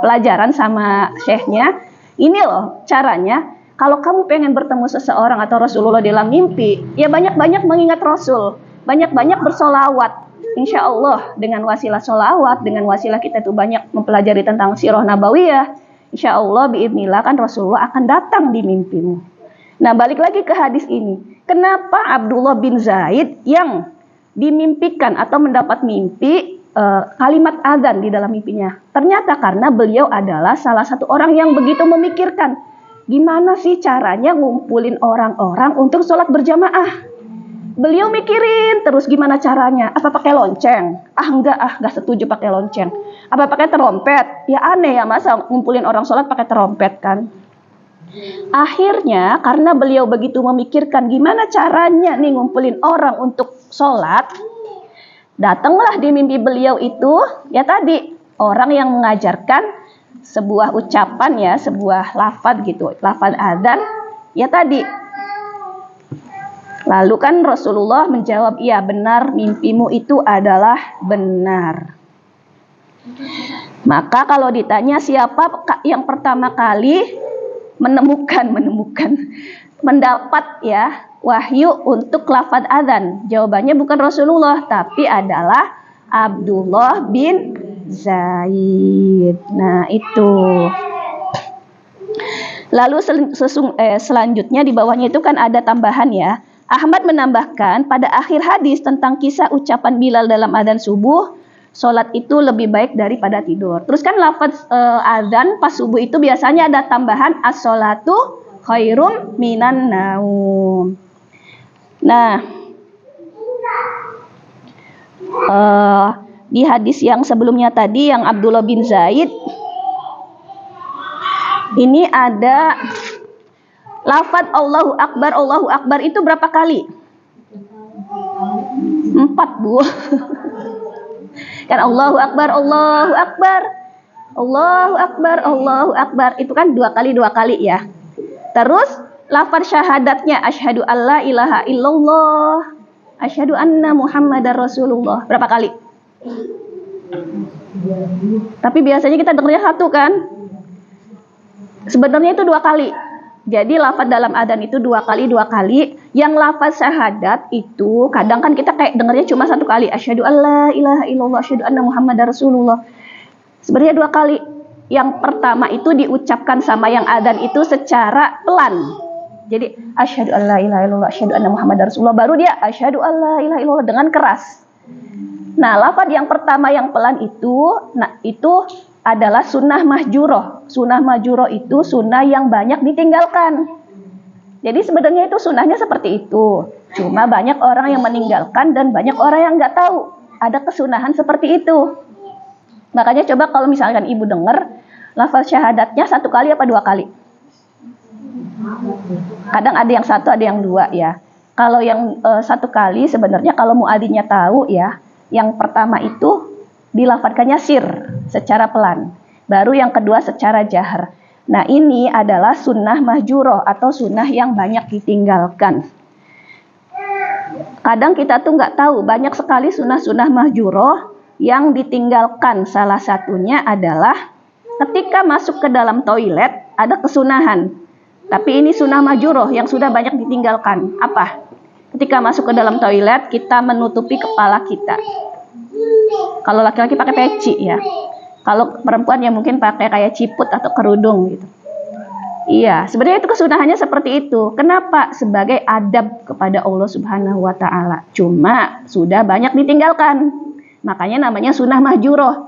pelajaran sama syekhnya. Ini loh caranya. Kalau kamu pengen bertemu seseorang atau Rasulullah dalam mimpi, ya banyak-banyak mengingat Rasul, banyak-banyak bersolawat. Insya Allah dengan wasilah solawat, dengan wasilah kita tuh banyak mempelajari tentang Sirah Nabawiyah, insya Allah biidznillah kan Rasulullah akan datang di mimpimu. Nah balik lagi ke hadis ini, kenapa Abdullah bin Zaid yang dimimpikan atau mendapat mimpi kalimat azan di dalam mimpinya? Ternyata karena beliau adalah salah satu orang yang begitu memikirkan, gimana sih caranya ngumpulin orang-orang untuk sholat berjamaah. Beliau mikirin terus gimana caranya. Apa pakai lonceng? Enggak setuju pakai lonceng. Apa pakai trompet? Ya aneh ya, masa ngumpulin orang sholat pakai trompet kan. Akhirnya karena beliau begitu memikirkan gimana caranya nih ngumpulin orang untuk sholat, datanglah di mimpi beliau itu ya tadi orang yang mengajarkan sebuah ucapan ya, sebuah lafaz gitu, lafaz adzan ya tadi. Lalu kan Rasulullah menjawab, iya benar, mimpimu itu adalah benar. Maka kalau ditanya siapa yang pertama kali mendapat ya wahyu untuk lafaz adzan, jawabannya bukan Rasulullah tapi adalah Abdullah bin Zaid. Nah itu. Lalu selanjutnya di bawahnya itu kan ada tambahan ya. Ahmad menambahkan pada akhir hadis tentang kisah ucapan Bilal dalam adzan subuh, sholat itu lebih baik daripada tidur. Terus kan lafaz adzan pas subuh itu biasanya ada tambahan as-sholatu khairum minan naum. Nah, di hadis yang sebelumnya tadi yang Abdullah bin Zaid ini ada lafaz Allahu Akbar itu berapa kali? 4 Bu. Kan Allahu Akbar itu kan 2 kali ya. Terus lafaz syahadatnya asyhadu alla ilaha illallah, asyhadu anna Muhammadar Rasulullah berapa kali? Tapi biasanya kita dengarnya 1 kan? Sebenarnya itu 2 kali. Jadi lafaz dalam adzan itu 2 kali. Yang lafaz syahadat itu kadang kan kita kayak dengarnya cuma 1 kali. Asyhadu alla ilaha illallah, asyhadu anna Muhammadar Rasulullah. Sebenarnya 2 kali. Yang pertama itu diucapkan sama yang adzan itu secara pelan. Jadi asyhadu alla ilaha illallah, asyhadu anna Muhammadar Rasulullah, baru dia asyhadu alla ilaha illallah dengan keras. Nah, lafaz yang pertama yang pelan itu, nah itu adalah sunnah mahjuroh. Sunnah mahjuroh itu sunnah yang banyak ditinggalkan. Jadi sebenarnya itu sunnahnya seperti itu. Cuma banyak orang yang meninggalkan dan banyak orang yang nggak tahu ada kesunahan seperti itu. Makanya coba kalau misalkan ibu dengar lafaz syahadatnya 1 kali apa 2 kali? Kadang ada yang 1, ada yang 2 ya. Kalau yang 1 kali sebenarnya kalau muadzinnya tahu ya, yang pertama itu dilafadzkannya sir secara pelan. Baru yang kedua secara jahar. Nah ini adalah sunnah mahjuroh atau sunnah yang banyak ditinggalkan. Kadang kita tuh nggak tahu banyak sekali sunnah-sunnah mahjuroh yang ditinggalkan. Salah satunya adalah ketika masuk ke dalam toilet ada kesunahan. Tapi ini sunnah mahjuroh yang sudah banyak ditinggalkan. Apa? Ketika masuk ke dalam toilet kita menutupi kepala kita. Kalau laki-laki pakai peci ya. Kalau perempuan ya mungkin pakai kayak ciput atau kerudung gitu. Iya, sebenarnya itu kesunahannya seperti itu. Kenapa? Sebagai adab kepada Allah Subhanahu wa taala. Cuma sudah banyak ditinggalkan. Makanya namanya sunnah mahjuroh.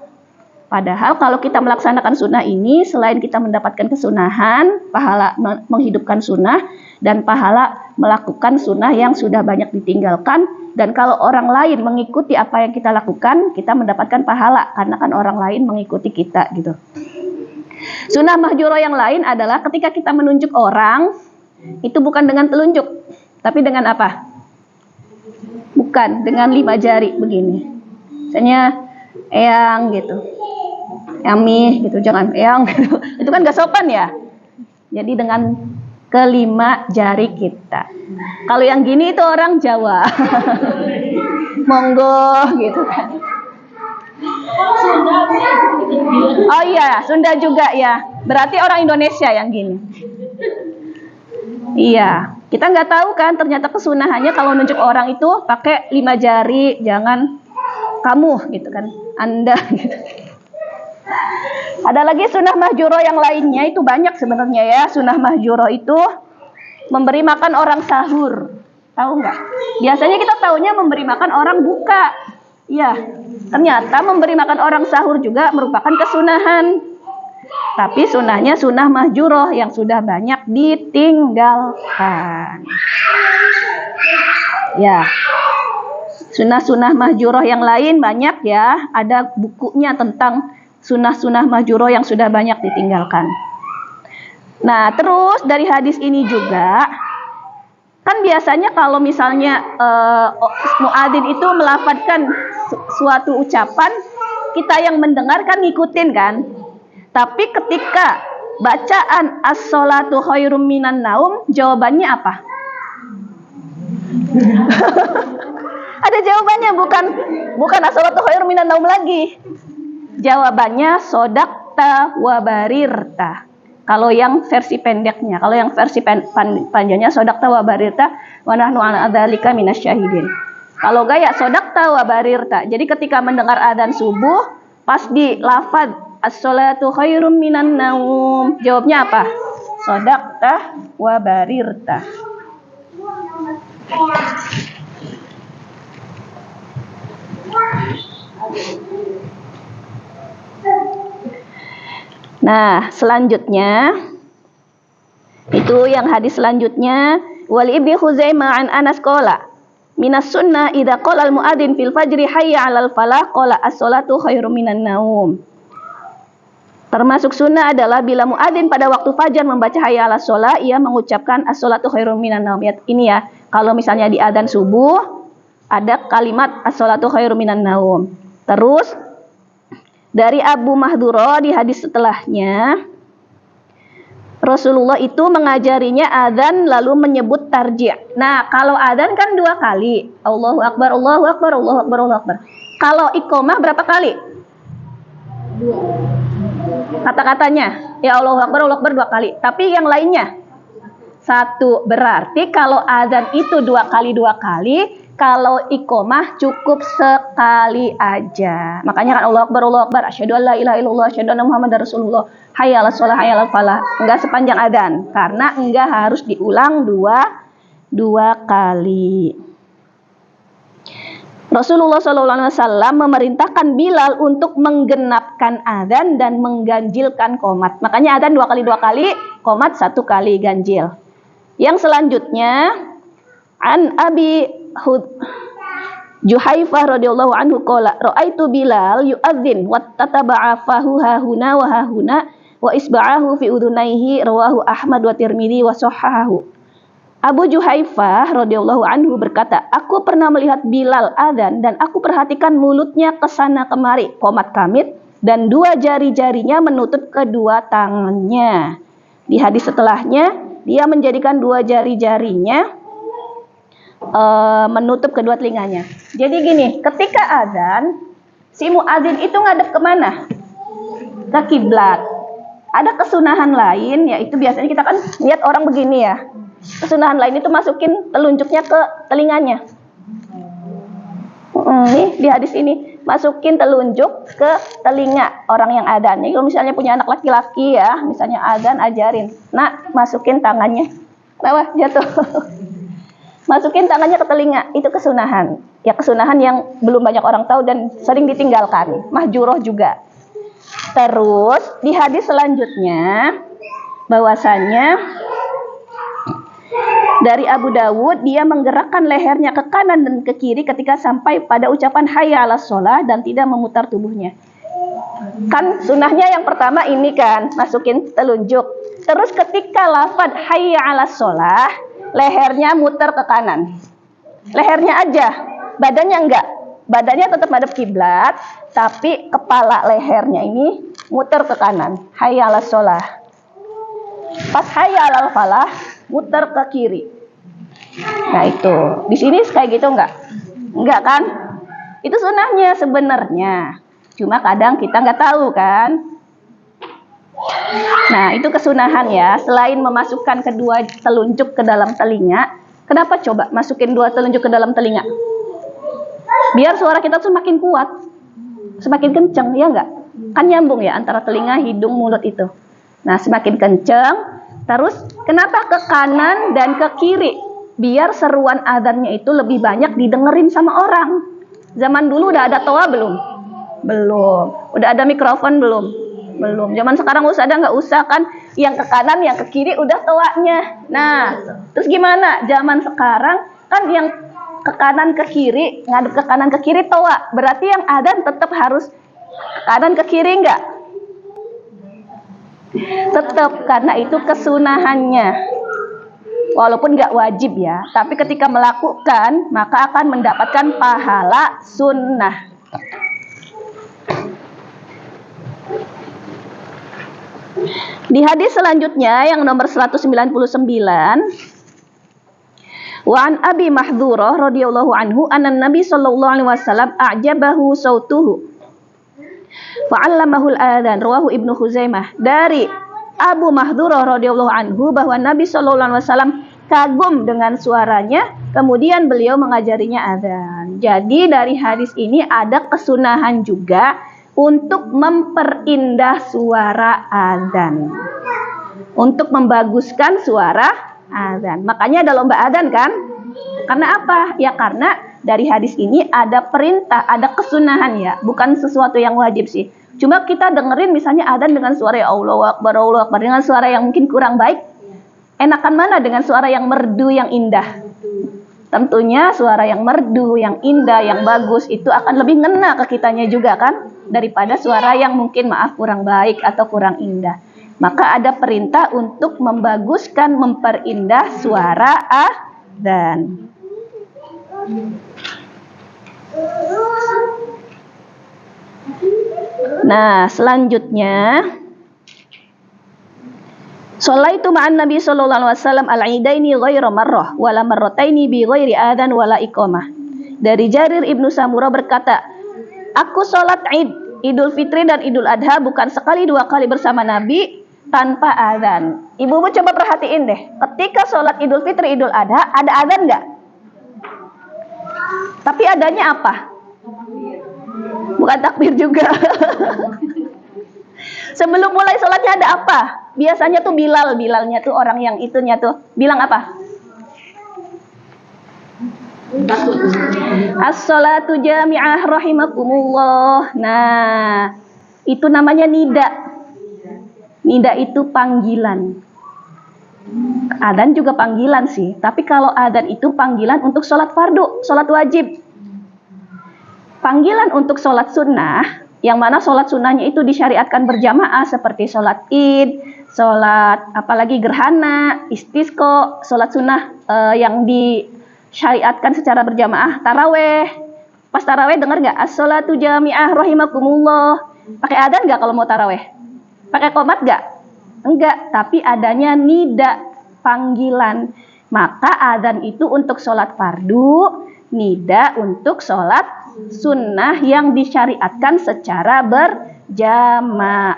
Padahal kalau kita melaksanakan sunnah ini, selain kita mendapatkan kesunahan, pahala menghidupkan sunnah, dan pahala melakukan sunnah yang sudah banyak ditinggalkan. Dan kalau orang lain mengikuti apa yang kita lakukan, kita mendapatkan pahala karena kan orang lain mengikuti kita gitu. Sunnah mahjuroh yang lain adalah ketika kita menunjuk orang, itu bukan dengan telunjuk, tapi dengan apa? Bukan, dengan 5 jari begini. Misalnya, eyang gitu, yami gitu, jangan eyang gitu. Itu kan gak sopan ya. Jadi dengan ke-5 jari kita. Kalau yang gini itu orang Jawa. Monggo gitu kan. Oh iya, Sunda juga ya. Berarti orang Indonesia yang gini. Iya, kita nggak tahu kan ternyata kesunahannya kalau nunjuk orang itu pakai 5 jari, jangan kamu gitu kan, Anda gitu. Ada lagi sunnah mahjuroh yang lainnya, itu banyak sebenarnya ya. Sunnah mahjuroh itu memberi makan orang sahur. Tahu nggak? Biasanya kita taunya memberi makan orang buka. Ya, ternyata memberi makan orang sahur juga merupakan kesunahan. Tapi sunnahnya sunnah mahjuroh yang sudah banyak ditinggalkan. Ya, sunnah-sunnah mahjuroh yang lain banyak ya. Ada bukunya tentang sunnah-sunnah mahjuroh yang sudah banyak ditinggalkan. Nah, terus dari hadis ini juga, kan biasanya kalau misalnya muadzin itu melafadzkan suatu ucapan, kita yang mendengar kan ngikutin kan. Tapi ketika bacaan as-sholatu khairum minan naum, jawabannya apa? Ada jawabannya, bukan as-sholatu khairum minan naum lagi. Jawabannya sodakta wa barirta. Kalau yang versi pendeknya, kalau yang versi panjangnya sodakta wa barirta wa nahnu ala dzalika minasyahidin. Kalau gaya sodakta wa barirta. Jadi ketika mendengar adzan subuh, pas di lafaz as-sholatu khairum minan naum, jawabnya apa? Sodakta wa barirta. Nah, selanjutnya itu yang hadis selanjutnya, wali Ibnu Khuzaimah an Anas qala minas sunnah idza qala al muadzin fil fajri hayya 'alal falah qala as-sholatu khairum minan naum. Termasuk sunnah adalah bila muadzin pada waktu fajar membaca hayya 'alas shalah, ia mengucapkan as-sholatu khairum minan naum. Ya, ini ya, kalau misalnya di adzan subuh ada kalimat as-sholatu khairum minan naum. Terus dari Abu Mahdhurah di hadis setelahnya, Rasulullah itu mengajarinya adzan lalu menyebut tarji'. Nah, kalau adzan kan 2 kali. Allahu Akbar, Allahu Akbar, Allahu Akbar, Allahu Akbar. Kalau iqomah berapa kali? 2. Kata-katanya, ya Allahu Akbar, Allahu Akbar 2 kali. Tapi yang lainnya 1. Berarti kalau adzan itu 2 kali, kalau iqomah cukup sekali aja. Makanya kan Allahu Akbar, Allahu Akbar, asyhadu an la ilaha illallah, asyhadu anna Muhammadar Rasulullah, hayya 'alas shalah, hayya 'alal falah. Enggak sepanjang adzan, karena enggak harus diulang 2 kali. Rasulullah SAW memerintahkan Bilal untuk menggenapkan adzan dan mengganjilkan qomat. Makanya adzan 2 kali, qomat 1 kali ganjil. Yang selanjutnya, an Abi Juhaifah radhiyallahu anhu qala ra'aitu Bilal yu'adzin wa tataba'a fahu hahuna wa hahuna wa isba'ahu fi udhunaihi, rawahu Ahmad wa Tirmidzi wa sahhahahu. Abu Juhaifah radhiyallahu anhu berkata, aku pernah melihat Bilal adzan dan aku perhatikan mulutnya kesana kemari, qomat kamit, dan 2 jari-jarinya menutup kedua tangannya. Di hadis setelahnya, dia menjadikan 2 jari-jarinya menutup kedua telinganya. Jadi gini, ketika adzan, si muadzin itu ngadep kemana? Ke kiblat. Ada kesunahan lain, yaitu biasanya kita kan lihat orang begini ya. Kesunahan lain itu masukin telunjuknya ke telinganya. Nih di hadis ini, masukin telunjuk ke telinga orang yang adzan. Kalau misalnya punya anak laki-laki ya, misalnya adzan, ajarin, nak masukin tangannya, kenapa jatuh? Masukin tangannya ke telinga, itu kesunahan. Ya kesunahan yang belum banyak orang tahu dan sering ditinggalkan, mahjuroh juga. Terus di hadis selanjutnya bahwasanya dari Abu Dawud, dia menggerakkan lehernya ke kanan dan ke kiri ketika sampai pada ucapan hayya 'alas shalah dan tidak memutar tubuhnya. Kan sunahnya yang pertama ini kan, masukin telunjuk. Terus ketika lafaz hayya 'alas shalah, lehernya muter ke kanan. Lehernya aja, badannya enggak. Badannya tetap madhep kiblat, tapi kepala lehernya ini muter ke kanan. Hayya 'alas shalah. Pas hayya 'alal falah, muter ke kiri. Nah itu, di sini kayak gitu enggak? Enggak kan? Itu sunahnya sebenarnya. Cuma kadang kita nggak tahu kan? Nah itu kesunahan ya. Selain memasukkan kedua telunjuk ke dalam telinga, kenapa coba masukin 2 telunjuk ke dalam telinga? Biar suara kita semakin kuat, semakin kenceng, ya enggak? Kan nyambung ya antara telinga, hidung, mulut itu. Nah semakin kenceng. Terus kenapa ke kanan dan ke kiri? Biar seruan adzannya itu lebih banyak didengerin sama orang. Zaman dulu udah ada toa belum? Belum. Udah ada mikrofon belum? Belum. Zaman sekarang usah ada nggak usah kan? Yang ke kanan, yang ke kiri udah toanya. Nah, terus gimana? Zaman sekarang kan yang ke kanan ke kiri, ngadep ke kanan ke kiri toa. Berarti yang adzan tetap harus ke kanan ke kiri nggak? Tetap, karena itu kesunahannya. Walaupun nggak wajib ya, tapi ketika melakukan maka akan mendapatkan pahala sunnah. Di hadis selanjutnya yang nomor 199, wa an Abi Mahdhurah radhiyallahu anhu anna Nabi sallallahu alaihi wasallam a'jabahu sautuhu fa'allamahul adzan, rawahu Ibnu Khuzaimah. Dari Abu Mahdhurah radhiyallahu anhu bahwa Nabi sallallahu alaihi wasallam kagum dengan suaranya, kemudian beliau mengajarinya adzan. Jadi dari hadis ini ada kesunahan juga untuk memperindah suara adzan, untuk membaguskan suara adzan. Makanya ada lomba adzan kan? Karena apa? Ya karena dari hadis ini ada perintah, ada kesunahan ya, bukan sesuatu yang wajib sih. Cuma kita dengerin misalnya adzan dengan suara ya Allahu Akbar, dengan suara yang mungkin kurang baik. Enakan mana dengan suara yang merdu, yang indah? Tentunya suara yang merdu, yang indah, yang bagus itu akan lebih ngena ke kitanya juga kan, daripada suara yang mungkin maaf kurang baik atau kurang indah. Maka ada perintah untuk membaguskan, memperindah suara adzan. Nah, selanjutnya Sholaitu ma'an Nabi sallallahu alaihi wasallam al-idaini ghairu marrah wala marrataini bi ghairi adzan wala iqamah. Dari Jarir Ibnu Samurah berkata, aku sholat Id, Idul Fitri dan Idul Adha bukan sekali 2 kali bersama Nabi tanpa adzan. Ibu-ibu coba perhatiin deh, ketika sholat Idul Fitri, Idul Adha ada adzan nggak? Tapi adanya apa? Bukan takbir juga. Sebelum mulai sholatnya ada apa? Biasanya tuh Bilalnya tuh orang yang itunya tuh bilang apa? As-sholatu jami'ah rahimakumullah. Nah, itu namanya nida. Nida itu panggilan. Adzan juga panggilan sih, tapi kalau adzan itu panggilan untuk sholat fardu, sholat wajib. Panggilan untuk sholat sunnah, yang mana sholat sunnahnya itu disyariatkan berjamaah seperti sholat id, sholat apalagi gerhana, istisqo, sholat sunnah yang disyariatkan secara berjamaah, taraweh. Pas taraweh dengar nggak? As-sholatu jami'ah rahimakumullah. Pakai adzan nggak kalau mau taraweh? Pakai qomat nggak? Enggak, tapi adanya nida, panggilan. Maka adzan itu untuk sholat fardu, nida untuk sholat sunnah yang disyariatkan secara berjamaah.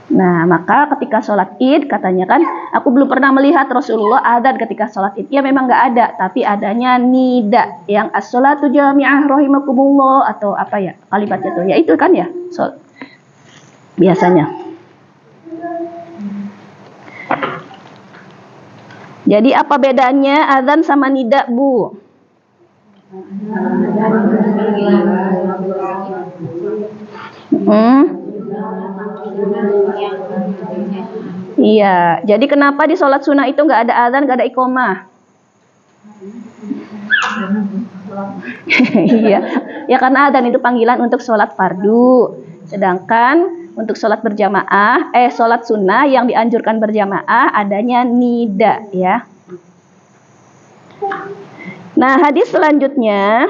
Nah, maka ketika sholat id, katanya kan, aku belum pernah melihat Rasulullah adzan ketika sholat id. Ya memang nggak ada, tapi adanya nida, yang as-sholatu jami'ah rahimakumullah, atau apa ya, kalimatnya tuh, ya itu kan ya, biasanya. Jadi apa bedanya adzan sama nida, Bu? Iya, jadi kenapa di sholat sunnah itu nggak ada adzan, nggak ada iqomah? Iya, ya karena adzan itu panggilan untuk sholat fardu, sedangkan untuk sholat berjamaah, sholat sunnah yang dianjurkan berjamaah adanya nida, ya. Nah, hadis selanjutnya,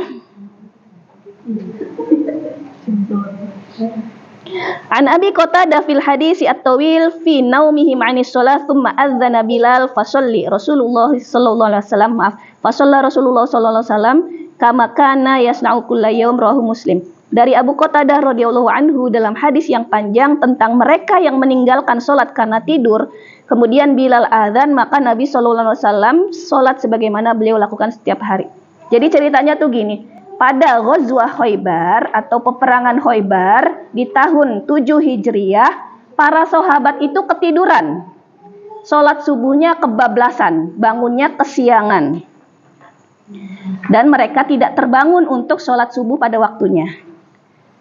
An Abi Qatadah fil hadisi at-tawil fi naumihim 'anis shalah tsumma adzana Bilal fa sholli Rasulullah sallallahu alaihi wasallam fa shalla Rasulullah sallallahu alaihi wasallam kama kana yasna'u kulla yaum rawahu Muslim. Dari Abu Qatadah radhiyallahu anhu dalam hadis yang panjang tentang mereka yang meninggalkan salat karena tidur, kemudian Bilal adzan, maka Nabi sallallahu alaihi wasallam salat sebagaimana beliau lakukan setiap hari. Jadi ceritanya tuh gini. Pada Ghazwah Khaybar atau peperangan Khaybar di tahun 7 Hijriah, para sahabat itu ketiduran. Sholat subuhnya kebablasan, bangunnya kesiangan. Dan mereka tidak terbangun untuk sholat subuh pada waktunya.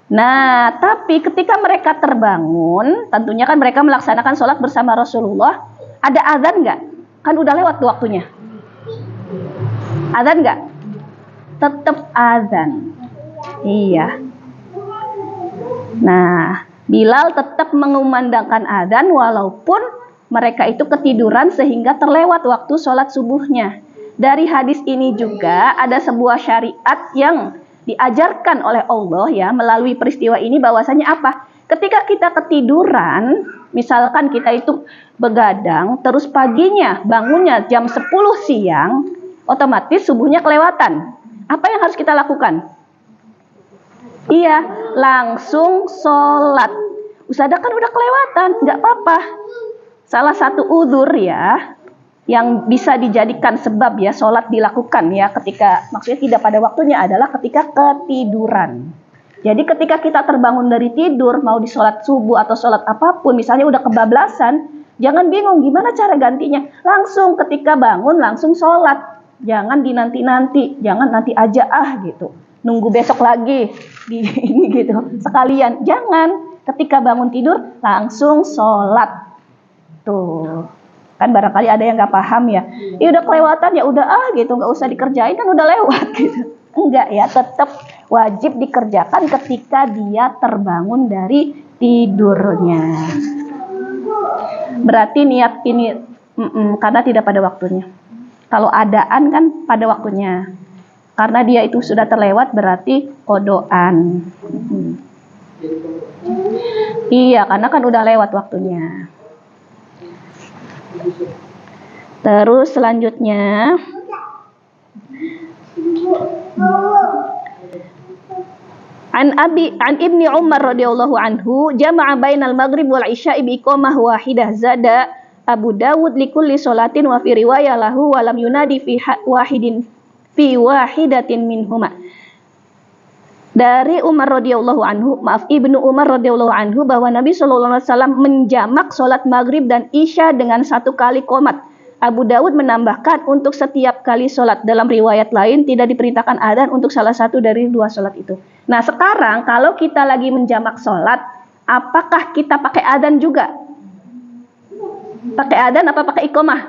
Nah, tapi ketika mereka terbangun, tentunya kan mereka melaksanakan sholat bersama Rasulullah. Ada azan nggak? Kan udah lewat waktunya. Azan nggak? Tetap azan. Iya. Nah, Bilal tetap mengumandangkan azan walaupun mereka itu ketiduran sehingga terlewat waktu sholat subuhnya. Dari hadis ini juga ada sebuah syariat yang diajarkan oleh Allah ya melalui peristiwa ini, bahwasanya apa? Ketika kita ketiduran, misalkan kita itu begadang, terus paginya bangunnya jam 10 siang, otomatis subuhnya kelewatan. Apa yang harus kita lakukan? Iya, langsung sholat. Ustazah kan udah kelewatan, nggak apa-apa. Salah satu uzur ya, yang bisa dijadikan sebab ya sholat dilakukan ya ketika, maksudnya tidak pada waktunya, adalah ketika ketiduran. Jadi ketika kita terbangun dari tidur, mau di sholat subuh atau sholat apapun, misalnya udah kebablasan, jangan bingung gimana cara gantinya. Langsung ketika bangun, langsung sholat. Jangan dinanti-nanti, jangan nanti aja gitu. Nunggu besok lagi di ini gitu. Sekalian, jangan. Ketika bangun tidur langsung sholat. Tuh. Kan barangkali ada yang nggak paham ya. Ya udah kelewatan ya udah gitu, nggak usah dikerjain kan udah lewat gitu. Enggak ya, tetap wajib dikerjakan ketika dia terbangun dari tidurnya. Berarti niat ini karena tidak pada waktunya. Kalau adaan kan pada waktunya. Karena dia itu sudah terlewat berarti kodoan. Iya, karena kan udah lewat waktunya. Terus selanjutnya, An Ibni Umar radhiyallahu anhu jama'a bainal maghrib wal isya'i bi iqamah wahidah zada Abu Dawud likulli sholatin wa fi riwayah lahu wa lam yunadi fi wahidatin minhuma. Dari Umar radhiyallahu anhu, Ibnu Umar radhiyallahu anhu, bahwa Nabi sallallahu alaihi wasallam menjamak salat maghrib dan isya dengan satu kali qomat. Abu Dawud menambahkan untuk setiap kali sholat. Dalam riwayat lain tidak diperintahkan adzan untuk salah satu dari dua sholat itu. Nah sekarang kalau kita lagi menjamak sholat, apakah kita pakai adzan juga? Pakai adzan apa pakai iqomah?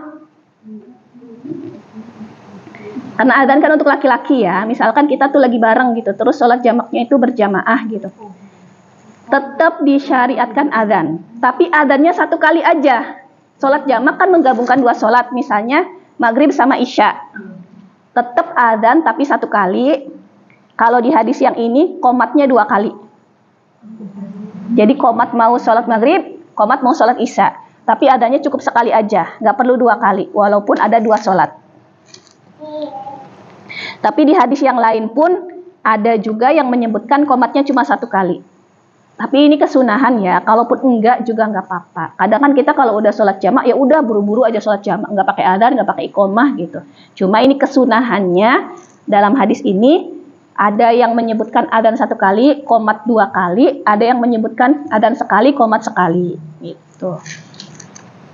Karena adzan kan untuk laki-laki ya. Misalkan kita tuh lagi bareng gitu, terus sholat jamaknya itu berjamaah gitu. Tetap disyariatkan adzan. Tapi adzannya satu kali aja. Sholat jamak kan menggabungkan dua sholat, misalnya maghrib sama isya. Tetap adzan tapi satu kali. Kalau di hadis yang ini, qomatnya dua kali. Jadi qomat mau sholat maghrib, qomat mau sholat isya. Tapi adzannya cukup sekali aja, nggak perlu dua kali, walaupun ada dua sholat. Tapi di hadis yang lain pun ada juga yang menyebutkan qomatnya cuma satu kali. Tapi ini kesunahan ya, kalaupun enggak juga enggak apa-apa. Kadang kan kita kalau udah sholat jamak ya udah buru-buru aja sholat jamak, enggak pakai adzan, enggak pakai iqomah gitu. Cuma ini kesunahannya dalam hadis ini ada yang menyebutkan adzan satu kali, qomat dua kali, ada yang menyebutkan adzan sekali, qomat sekali gitu.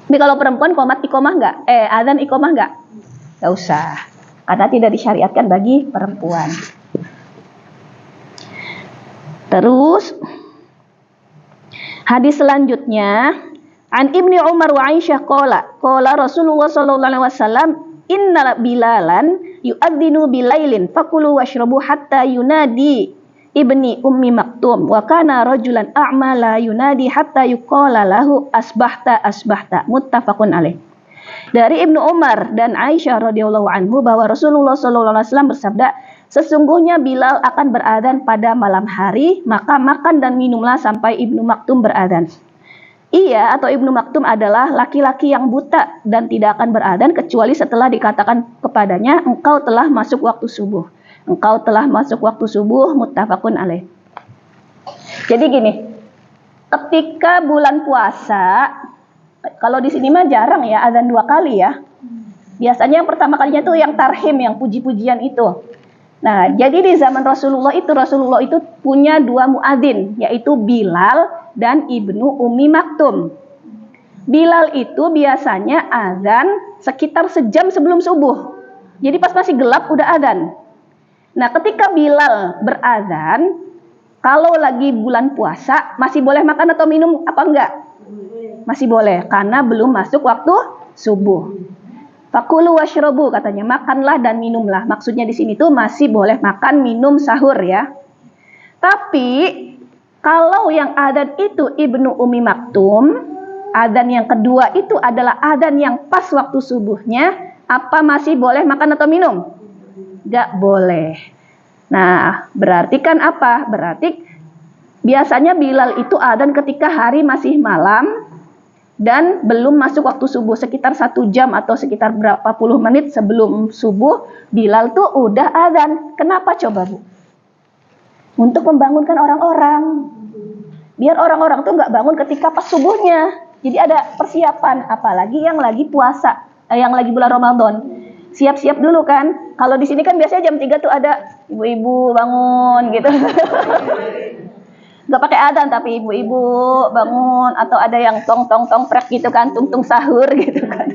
Tapi kalau perempuan qomat iqomah enggak? Adzan iqomah enggak? Enggak usah. Karena tidak disyariatkan bagi perempuan. Terus hadis selanjutnya, an Ibnu Umar wa Aisyah qala Rasulullah sallallahu alaihi wasallam inna bilalan yu'adzinu bilailin fakulu washrabu hatta yunadi ibni ummi maktum wa kana rajulan a'ma la yunadi hatta yuqala lahu asbahta muttafaqun alaih. Dari Ibnu Umar dan Aisyah radhiyallahu anhu bahwa Rasulullah sallallahu alaihi wasallam bersabda, sesungguhnya Bilal akan beradzan pada malam hari, maka makan dan minumlah sampai Ibnu Maktum beradzan. Ia atau Ibnu Maktum adalah laki-laki yang buta dan tidak akan beradzan kecuali setelah dikatakan kepadanya, engkau telah masuk waktu subuh. Engkau telah masuk waktu subuh, muttafaqun alaih. Jadi gini, ketika bulan puasa, kalau di sini mah jarang ya adzan dua kali ya. Biasanya yang pertama kalinya tuh yang tarhim, yang puji-pujian itu. Nah, jadi di zaman Rasulullah itu punya dua muadzin, yaitu Bilal dan Ibnu Ummi Maktum. Bilal itu biasanya azan sekitar sejam sebelum subuh. Jadi pas masih gelap udah azan. Nah, ketika Bilal berazan, kalau lagi bulan puasa masih boleh makan atau minum apa enggak? Masih boleh, karena belum masuk waktu subuh. Fakulu washrabu, katanya makanlah dan minumlah. Maksudnya di sini tuh masih boleh makan, minum, sahur ya. Tapi kalau yang adzan itu Ibnu Ummi Maktum, adzan yang kedua itu adalah adzan yang pas waktu subuhnya, apa masih boleh makan atau minum? Gak boleh. Nah, berarti kan apa? Berarti biasanya Bilal itu adzan ketika hari masih malam dan belum masuk waktu subuh, sekitar 1 jam atau sekitar berapa puluh menit sebelum subuh, Bilal tuh udah adzan. Kenapa coba Bu? Untuk membangunkan orang-orang. Biar orang-orang tuh nggak bangun ketika pas subuhnya. Jadi ada persiapan, apalagi yang lagi puasa, yang lagi bulan Ramadan. Siap-siap dulu kan. Kalau di sini kan biasanya jam 3 tuh ada ibu-ibu bangun gitu. Gak pakai adzan tapi ibu-ibu bangun, atau ada yang tong prek gitu kan, tung sahur gitu kan.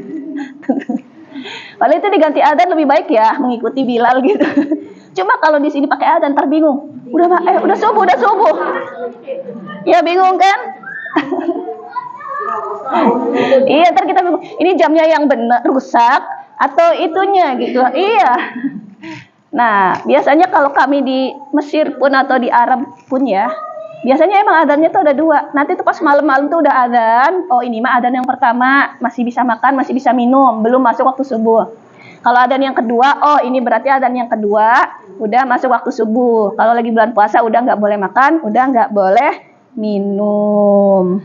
Kalau itu diganti adzan lebih baik ya, mengikuti Bilal gitu. Cuma kalau di sini pakai adzan ntar bingung. Udah subuh. Ya bingung kan? Iya, ntar kita bingung. Ini jamnya yang benar rusak atau itunya gitu. Iya. Nah, biasanya kalau kami di Mesir pun atau di Arab pun ya, biasanya emang adzannya tuh ada dua. Nanti tuh pas malam-malam tuh udah adzan. Oh, ini mah adzan yang pertama, masih bisa makan, masih bisa minum, belum masuk waktu subuh. Kalau adzan yang kedua, oh ini berarti adzan yang kedua, udah masuk waktu subuh. Kalau lagi bulan puasa udah nggak boleh makan, udah nggak boleh minum.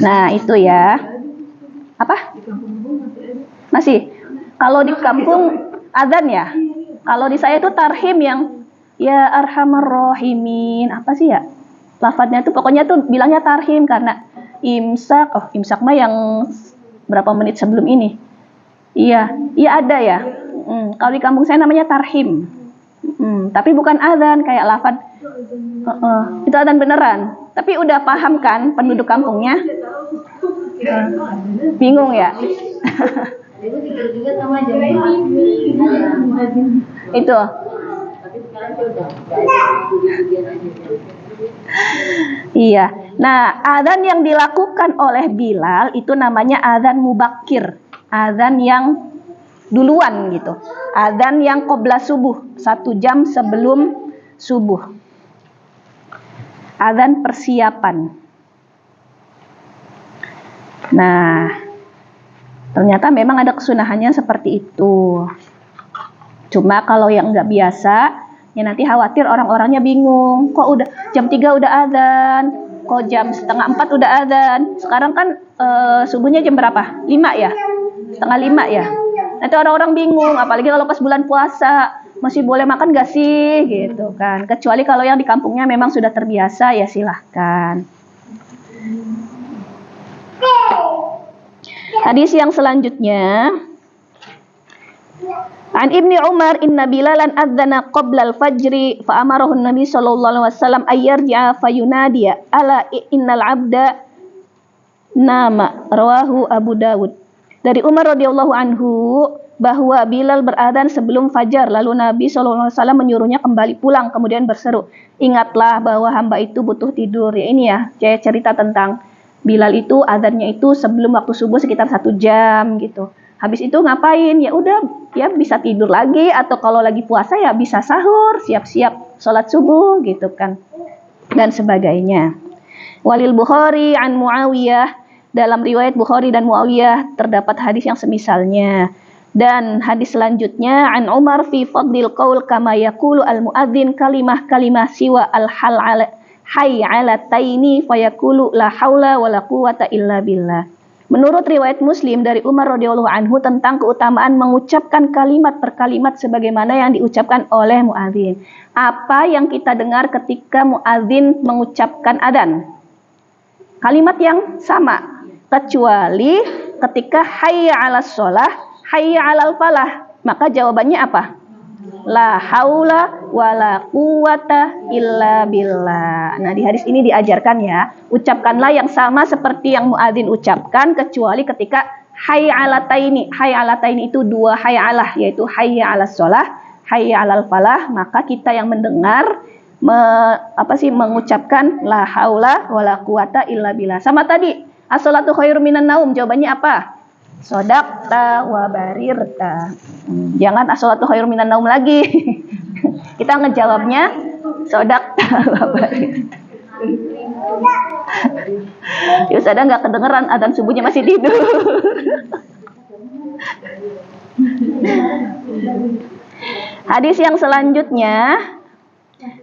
Nah itu ya. Apa? Masih. Kalau di kampung adzan ya. Kalau di saya itu tarhim yang ya arhamar rahimin, apa sih ya lafadznya tuh, pokoknya tuh bilangnya tarhim karena imsak. Oh, imsak mah yang berapa menit sebelum ini. Iya ada ya. Kalau di kampung saya namanya tarhim. Tapi bukan adzan kayak lafadz. Itu adzan beneran. Tapi udah paham kan penduduk kampungnya? Bingung ya? Itu tidur juga sama jam 4. Itu. Tapi sekarang sih udah nggak ada tidur aja. Iya. Nah, adzan yang dilakukan oleh Bilal itu namanya adzan mubakir. Adzan yang duluan gitu. Adzan yang qobla subuh, 1 jam sebelum subuh. Adzan persiapan. Nah, ternyata memang ada kesunahannya seperti itu. Cuma kalau yang nggak biasa, ya nanti khawatir orang-orangnya bingung. Kok udah jam 3 udah adzan, kok jam 3:30 udah adzan. Sekarang kan subuhnya jam berapa? 5 ya? 4:30 ya? Nanti orang-orang bingung, apalagi kalau pas bulan puasa. Masih boleh makan gak sih? Gitu kan. Kecuali kalau yang di kampungnya memang sudah terbiasa, ya silahkan. Hadis yang selanjutnya, An Ibni Umar inna Bilalan adzana qabla al-fajri fa amarahu Nabi sallallahu alaihi wasallam ay yarji'a fayunadiya ala innal 'abda nama, rawahu Abu Dawud. Dari Umar radhiyallahu anhu bahwa Bilal beradzan sebelum fajar, lalu Nabi sallallahu alaihi wasallam menyuruhnya kembali pulang, kemudian berseru, "Ingatlah bahwa hamba itu butuh tidur." Ya ini ya, saya cerita tentang Bilal itu adzannya itu sebelum waktu subuh sekitar 1 jam gitu. Habis itu ngapain? Ya udah, ya bisa tidur lagi, atau kalau lagi puasa ya bisa sahur, siap-siap sholat subuh gitu kan, dan sebagainya. Walil Bukhari an Muawiyah, dalam riwayat Bukhari dan Muawiyah terdapat hadis yang semisalnya. Dan hadis selanjutnya, an Umar fi fadlil qaul kama yaqulu al muadzin kalimah siwa al hayy 'alataini fayaqulu la haula wala quwata illa billah. Menurut riwayat Muslim dari Umar radhiyallahu anhu tentang keutamaan mengucapkan kalimat per kalimat sebagaimana yang diucapkan oleh muadzin. Apa yang kita dengar ketika muadzin mengucapkan adzan? Kalimat yang sama, kecuali ketika hayya 'alas shalah, hayya 'alal falah, maka jawabannya apa? La haula wala quwata illa billah. Nah, di hadis ini diajarkan ya, ucapkanlah yang sama seperti yang muadzin ucapkan, kecuali ketika hayya 'alataini. Hayya 'alataini itu 2 hayya 'alah, yaitu hayya 'alas shalah, hayya 'alal falah, maka kita yang mendengar mengucapkan la haula wala quwata illa billah. Sama tadi, as-shalatu khairum minan naum, jawabannya apa? Sodakta wa barirta. Jangan as-shalatu khairum minan naum lagi. Kita ngejawabnya sodakta wa barirta. Ya sudah, nggak kedengeran adzan subuhnya masih tidur. Hadis yang selanjutnya,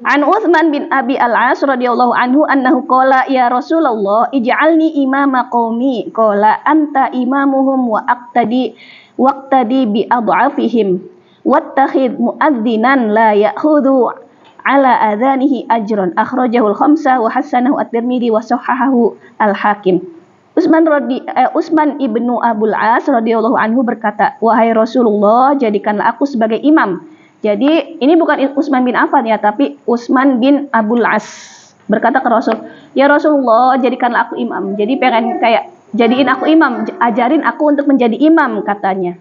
An Utsman bin Abi Al-As radhiyallahu anhu annahu qala ya Rasulullah ij'alni imama qaumi qala anta imamuhum wa waqtadi bi adhafihim wattakhid muadzinan la ya'khudhu ala adhanihi ajran, akhrajahu al-khamsah wa hasanahu at-Tirmidzi wa sahhahahu al-Hakim. Utsman ibnu Abul As radhiyallahu anhu berkata, wahai Rasulullah, jadikanlah aku sebagai imam. Jadi ini bukan Utsman bin Affan ya, tapi Utsman bin Abul As berkata ke Rasul, ya Rasulullah, jadikanlah aku imam. Jadi pengen kayak jadiin aku imam, ajarin aku untuk menjadi imam katanya.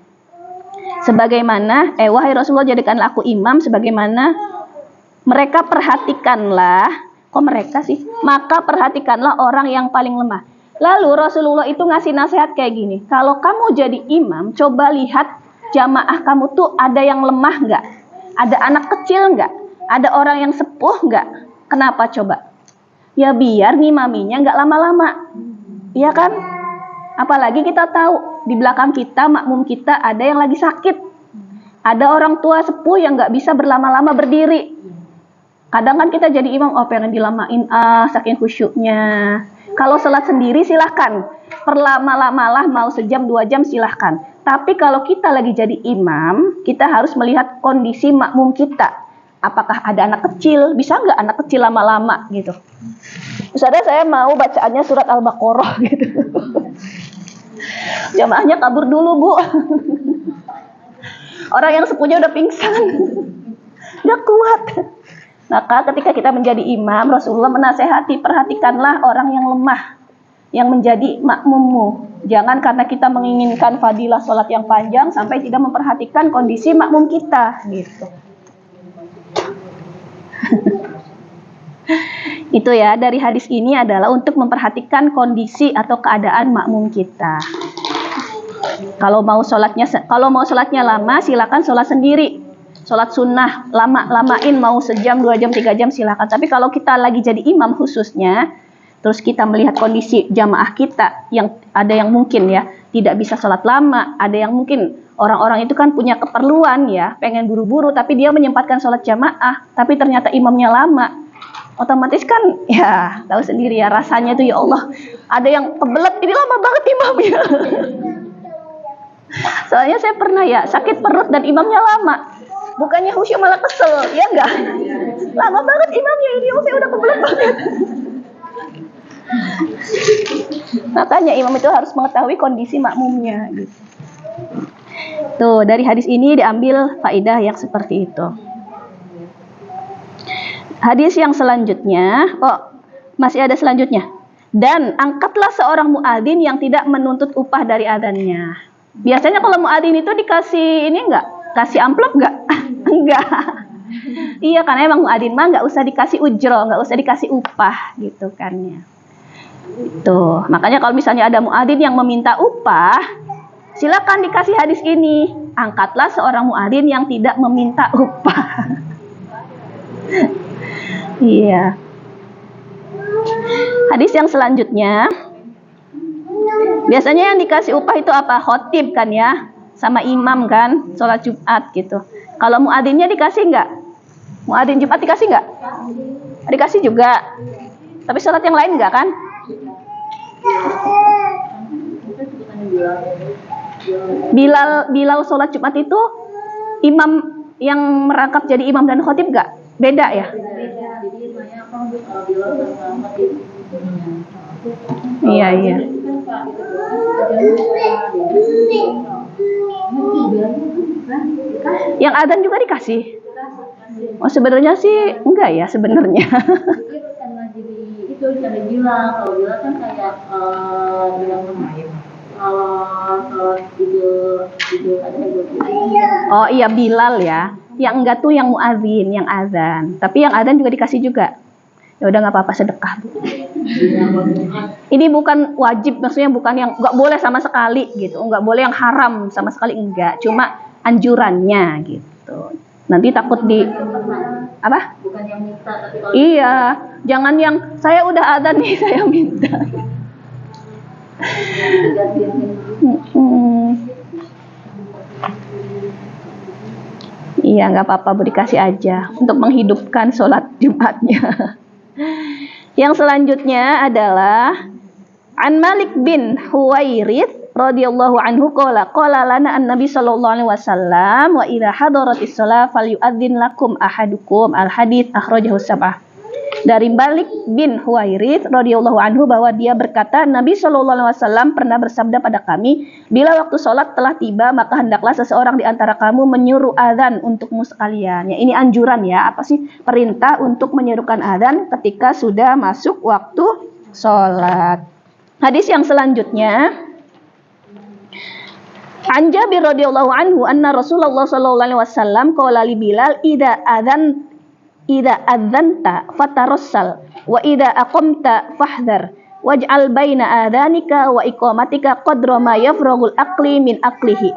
Sebagaimana, wahai Rasulullah, jadikanlah aku imam sebagaimana mereka perhatikanlah, kok mereka sih? Maka perhatikanlah orang yang paling lemah. Lalu Rasulullah itu ngasih nasihat kayak gini, kalau kamu jadi imam, coba lihat jamaah kamu tuh ada yang lemah nggak? Ada anak kecil nggak? Ada orang yang sepuh nggak? Kenapa coba? Ya biar ngimaminya nggak lama-lama, iya kan? Apalagi kita tahu di belakang kita, makmum kita ada yang lagi sakit, ada orang tua sepuh yang nggak bisa berlama-lama berdiri. Kadang kan kita jadi imam, pengen dilamain saking khusyuknya. Kalau sholat sendiri silahkan, perlama-lamalah mau sejam 2 jam silahkan. Tapi kalau kita lagi jadi imam, kita harus melihat kondisi makmum kita. Apakah ada anak kecil? Bisa nggak anak kecil lama-lama gitu? Misalnya saya mau bacaannya surat Al-Baqarah gitu. Jamaahnya kabur dulu, Bu. Orang yang sepuhnya udah pingsan. Nggak kuat. Maka ketika kita menjadi imam, Rasulullah menasehati, perhatikanlah orang yang lemah. yang menjadi makmummu. Jangan karena kita menginginkan fadilah sholat yang panjang sampai tidak memperhatikan kondisi makmum kita, gitu. Itu ya, dari hadis ini adalah untuk memperhatikan kondisi atau keadaan makmum kita. Kalau mau sholatnya lama, silakan sholat sendiri. Sholat sunnah lamain mau sejam, 2 jam, 3 jam silakan. Tapi kalau kita lagi jadi imam khususnya, terus kita melihat kondisi jamaah kita yang ada yang mungkin ya tidak bisa sholat lama, ada yang mungkin orang-orang itu kan punya keperluan ya, pengen buru-buru tapi dia menyempatkan sholat jamaah, tapi ternyata imamnya lama, otomatis kan ya tahu sendiri ya rasanya tuh ya Allah, ada yang kebelet, ini lama banget imamnya. Soalnya saya pernah ya sakit perut dan imamnya lama, bukannya khusyuk malah kesel, ya enggak? Lama banget imamnya ini, saya udah kebelet banget. Makanya imam itu harus mengetahui kondisi makmumnya gitu. Tuh, dari hadis ini diambil faidah yang seperti itu. Hadis yang selanjutnya, masih ada selanjutnya. Dan angkatlah seorang muadzin yang tidak menuntut upah dari adzannya. Biasanya kalau muadzin itu dikasih ini enggak? Kasih amplop enggak? Enggak. Iya, karena emang muadzin mah enggak usah dikasih ujro, enggak usah dikasih upah gitu kan ya. Tuh, makanya kalau misalnya ada muadzin yang meminta upah, silakan dikasih hadis ini. Angkatlah seorang muadzin yang tidak meminta upah. Iya. Hadis yang selanjutnya, biasanya yang dikasih upah itu apa? Khotib kan ya, sama imam kan, sholat Jumat gitu. Kalau muadzinnya dikasih nggak? Muadzin Jumat dikasih nggak? Dikasih juga. Tapi sholat yang lain nggak kan? Bilal sholat Jumat itu imam yang merangkap jadi imam dan khotib nggak? Beda ya? Iya. Yang adzan juga dikasih? Oh sebenarnya sih enggak ya sebenarnya. Itu cara bilang, kalau bilang kan kayak bilang kemarin kalau tidur ada Oh iya Bilal ya. Yang enggak tuh yang muadzin, yang azan. Tapi yang azan juga dikasih juga. Ya udah nggak apa-apa, sedekah Bu. Ini bukan wajib, maksudnya bukan yang nggak boleh sama sekali gitu, nggak boleh yang haram sama sekali, enggak. Cuma anjurannya gitu. Nanti takut di apa? Bukan yang minta, tapi kalau iya, jangan yang saya udah azan nih saya minta. Iya nggak apa-apa Bu, dikasih aja untuk menghidupkan sholat Jumatnya. Yang selanjutnya adalah An Malik bin Huwairits radhiyallahu anhu qala lana an-nabi sallallahu alaihi wasallam wa idza hadaratis shalah falyu'adzin lakum ahadukum al-hadits akhrajahu sab'ah. Dari Malik bin Huwairits radhiyallahu anhu bahwa dia berkata, Nabi sallallahu alaihi wasallam pernah bersabda pada kami, bila waktu sholat telah tiba maka hendaklah seseorang di antara kamu menyuruh azan untukmu sekalian. Ya, ini anjuran ya, apa sih? Perintah untuk menyerukan azan ketika sudah masuk waktu sholat. Hadis yang selanjutnya, An Jabir radhiyallahu anhu anna Rasulullah sallallahu alaihi wasallam qala li Bilal idza adzanta fatarassal wa idza aqamta fahdhar waj'al baina adzanika wa iqamatika qadra ma yafraghul aqli min aqlihi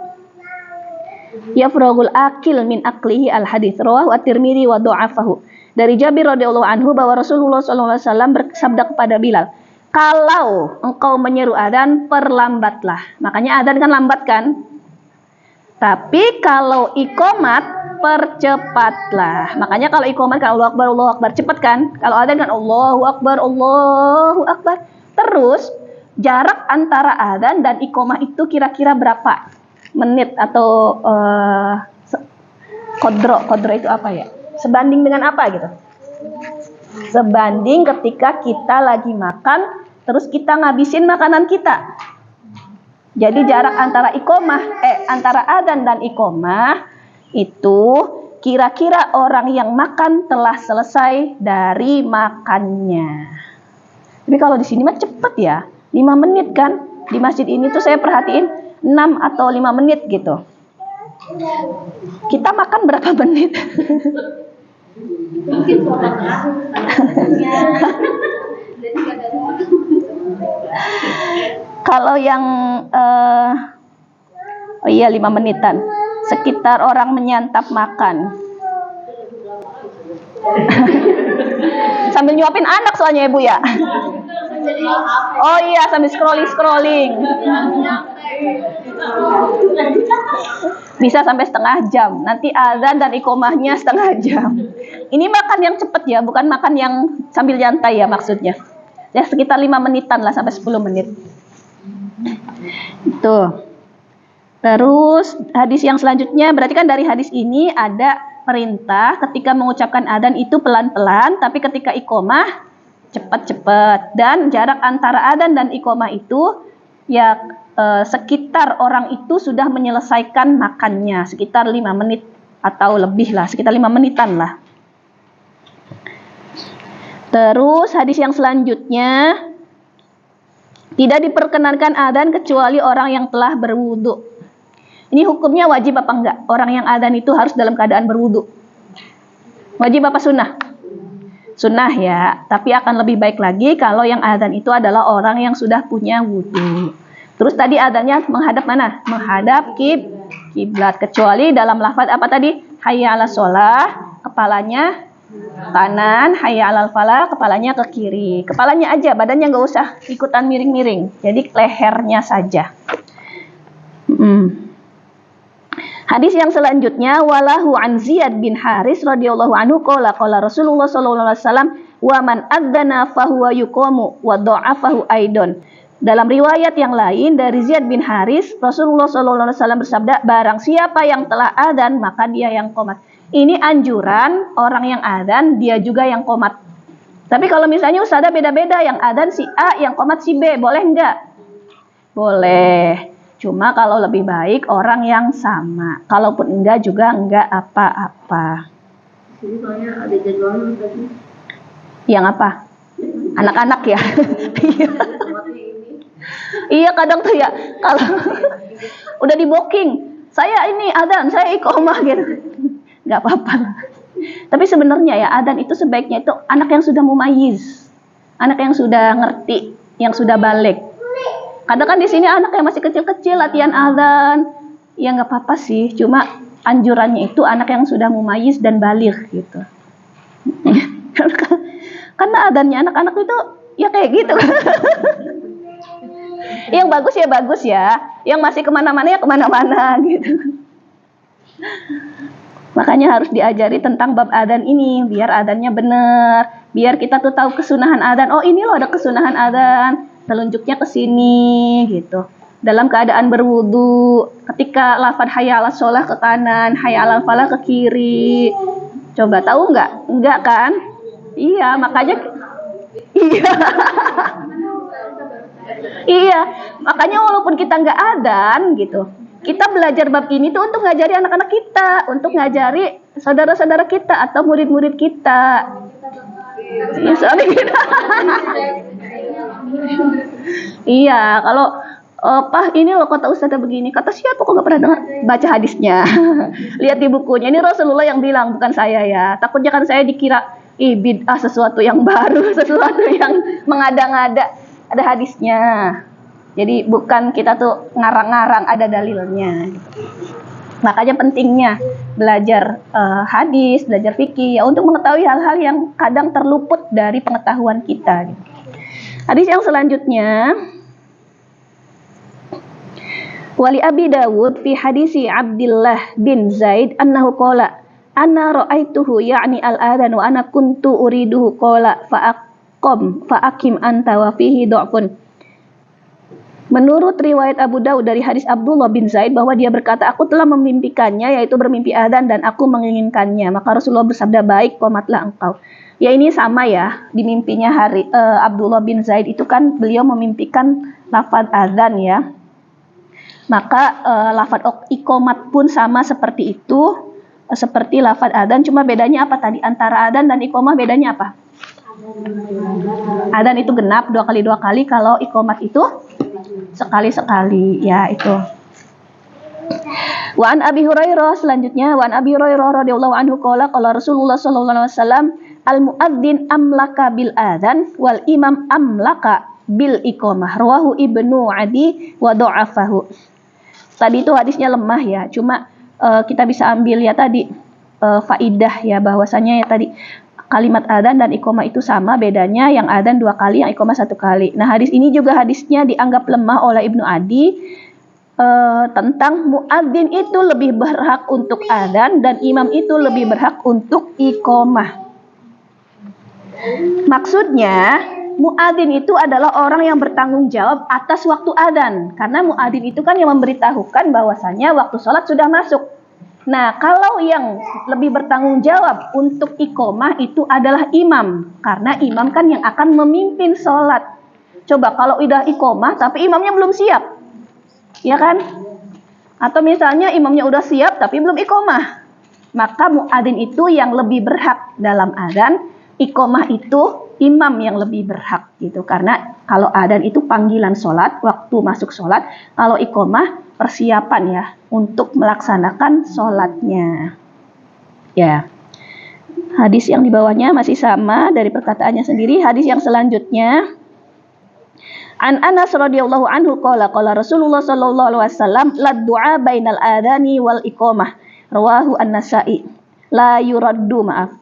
min aqlihi al hadits rawahu at-Tirmidzi wa dha'afahu. Dari Jabir radhiyallahu anhu bahwa Rasulullah sallallahu alaihi wasallam bersabda kepada Bilal, kalau engkau menyeru adzan perlambatlah. Makanya adzan kan lambat kan? Tapi kalau iqamat percepatlah. Makanya kalau iqamat kan Allahu Akbar, cepat kan? Kalau adzan kan Allahu Akbar. Terus jarak antara adzan dan iqamah itu kira-kira berapa menit atau kodro itu apa ya? Sebanding dengan apa gitu? Sebanding ketika kita lagi makan, terus kita ngabisin makanan kita. Jadi jarak antara antara adzan dan iqamah itu kira-kira orang yang makan telah selesai dari makannya. Tapi kalau di sini mah cepet ya. 5 menit kan? Di masjid ini tuh saya perhatiin 6 atau 5 menit gitu. Kita makan berapa menit? Mungkin Kalau yang oh iya 5 menitan. Sekitar orang menyantap makan. Sambil nyuapin anak soalnya Ibu ya. Oh iya, sambil scrolling. Bisa sampai setengah jam. Nanti azan dan iqomahnya setengah jam. Ini makan yang cepet ya, bukan makan yang sambil nyantai ya maksudnya. Ya sekitar 5 menitan lah sampai 10 menit. Itu. Terus hadis yang selanjutnya, berarti kan dari hadis ini ada perintah ketika mengucapkan adzan itu pelan-pelan, tapi ketika iqomah cepat-cepat. Dan jarak antara adzan dan iqomah itu ya sekitar orang itu sudah menyelesaikan makannya, sekitar 5 menit atau lebih lah, sekitar 5 menitan lah. Terus hadis yang selanjutnya, tidak diperkenankan adzan kecuali orang yang telah berwudu. Ini hukumnya wajib apa enggak? Orang yang adzan itu harus dalam keadaan berwudu. Wajib apa sunnah? Sunnah ya, tapi akan lebih baik lagi kalau yang adzan itu adalah orang yang sudah punya wudu. Terus tadi adzannya menghadap mana? Menghadap kiblat. Kecuali dalam lafaz apa tadi? Hayya 'alas shalah, kepalanya kanan, hayya 'alal falah, kepalanya ke kiri. Kepalanya aja, badannya nggak usah ikutan miring-miring. Jadi lehernya saja. Hadis yang selanjutnya, walahu an Ziyad bin Haris radhiyallahu anhu qala Rasulullah sallallahu alaihi wasallam wa man adzana fahuwa yuqamu wa dha'afahu aidon. Dalam riwayat yang lain dari Ziyad bin Haris, Rasulullah sallallahu alaihi wasallam bersabda, barang siapa yang telah adzan maka dia yang qomat. Ini anjuran orang yang adzan, dia juga yang qomat. Tapi kalau misalnya ustazah beda-beda, yang adzan si A, yang qomat si B, boleh enggak? Boleh. Cuma kalau lebih baik orang yang sama. Kalaupun enggak juga enggak apa-apa. Jadi soalnya ada jadwalnya tadi. Yang apa? Anak-anak ya. Iya kadang tuh ya kalau udah di booking, saya ini adzan, saya iqomah gitu. Enggak apa-apa. Tapi sebenarnya ya adzan itu sebaiknya itu anak yang sudah mumayyiz. Anak yang sudah ngerti, yang sudah balik. Kadang kan di sini anak yang masih kecil-kecil latihan adzan, ya nggak apa-apa sih. Cuma anjurannya itu anak yang sudah mumayyiz dan baligh gitu. Karena adzannya anak-anak itu ya kayak gitu. Yang bagus ya, yang masih kemana-mana ya kemana-mana gitu. Makanya harus diajari tentang bab adzan ini, biar adzannya benar, biar kita tuh tahu kesunahan adzan. Oh ini loh ada kesunahan adzan. Telunjuknya ke sini gitu. Dalam keadaan berwudu, ketika lafaz hayya 'alas shalah ke kanan, hayya 'alal falah ke kiri. Coba tahu enggak? Enggak kan? Iya, makanya iya. Iya, makanya walaupun kita enggak adzan gitu, kita belajar bab ini tuh untuk ngajari anak-anak kita, untuk ngajari saudara-saudara kita atau murid-murid kita. Ya, soalnya kita. Iya, kalau ini loh kata ustazah begini, kata siapa kok gak pernah dengar? Baca hadisnya. Lihat di bukunya, ini Rasulullah yang bilang, bukan saya ya. Takutnya kan saya dikira bid'ah, sesuatu yang baru, sesuatu yang mengada-ngada. Ada hadisnya. Jadi bukan kita tuh ngarang-ngarang, ada dalilnya gitu. Makanya pentingnya belajar hadis, belajar fikih ya untuk mengetahui hal-hal yang kadang terluput dari pengetahuan kita gitu. Hadis yang selanjutnya, wali Abi Dawud fi hadisi Abdullah bin Zaid annahu qala ana ra'aituhu ya'ni al-adhan wa ana kuntu uriduhu qala fa'akim anta wa fihi dha'fun. Menurut riwayat Abu Dawud dari hadis Abdullah bin Zaid bahwa dia berkata, aku telah memimpikannya, yaitu bermimpi adzan dan aku menginginkannya. Maka Rasulullah bersabda, baik, qomatlah engkau. Ya ini sama ya, di mimpinya Abdullah bin Zaid itu kan beliau memimpikan lafaz adzan ya. Maka lafaz iqomat pun sama seperti itu, seperti lafaz adzan, cuma bedanya apa tadi? Antara adzan dan iqomah bedanya apa? Adzan itu genap 2 kali, kalau iqamah itu sekali ya itu. Wa an Abi Hurairah, selanjutnya wa an Abi Hurairah radhiyallahu anhu qala Rasulullah sallallahu alaihi wasallam al muadzin amlaka bil adzan wal imam amlaka bil iqamah, rawahu Ibnu Adi wa dha'afahu. Tadi itu hadisnya lemah ya, cuma kita bisa ambil ya tadi faidah ya, bahwasanya ya tadi kalimat adzan dan iqamah itu sama, bedanya yang adzan 2 kali, yang iqamah 1 kali. Nah, hadis ini juga hadisnya dianggap lemah oleh Ibnu Adi tentang muadzin itu lebih berhak untuk adzan dan imam itu lebih berhak untuk iqamah. Maksudnya muadzin itu adalah orang yang bertanggung jawab atas waktu adzan, karena muadzin itu kan yang memberitahukan bahwasanya waktu sholat sudah masuk. Nah, kalau yang lebih bertanggung jawab untuk iqamah itu adalah imam, karena imam kan yang akan memimpin sholat. Coba kalau udah iqamah tapi imamnya belum siap, ya kan? Atau misalnya imamnya udah siap tapi belum iqamah, maka muadzin itu yang lebih berhak dalam adzan, iqamah itu imam yang lebih berhak gitu. Karena kalau adzan itu panggilan sholat, waktu masuk sholat, kalau iqamah persiapan ya untuk melaksanakan sholatnya. Ya, hadis yang di bawahnya masih sama dari perkataannya sendiri. Hadis yang selanjutnya, An Anas radhiyallahu anhu qala Rasulullah sallallahu alaihi wasallam la du'a bainal adani wal iqamah, rawahu An-Nasa'i, la yuraddu, maaf,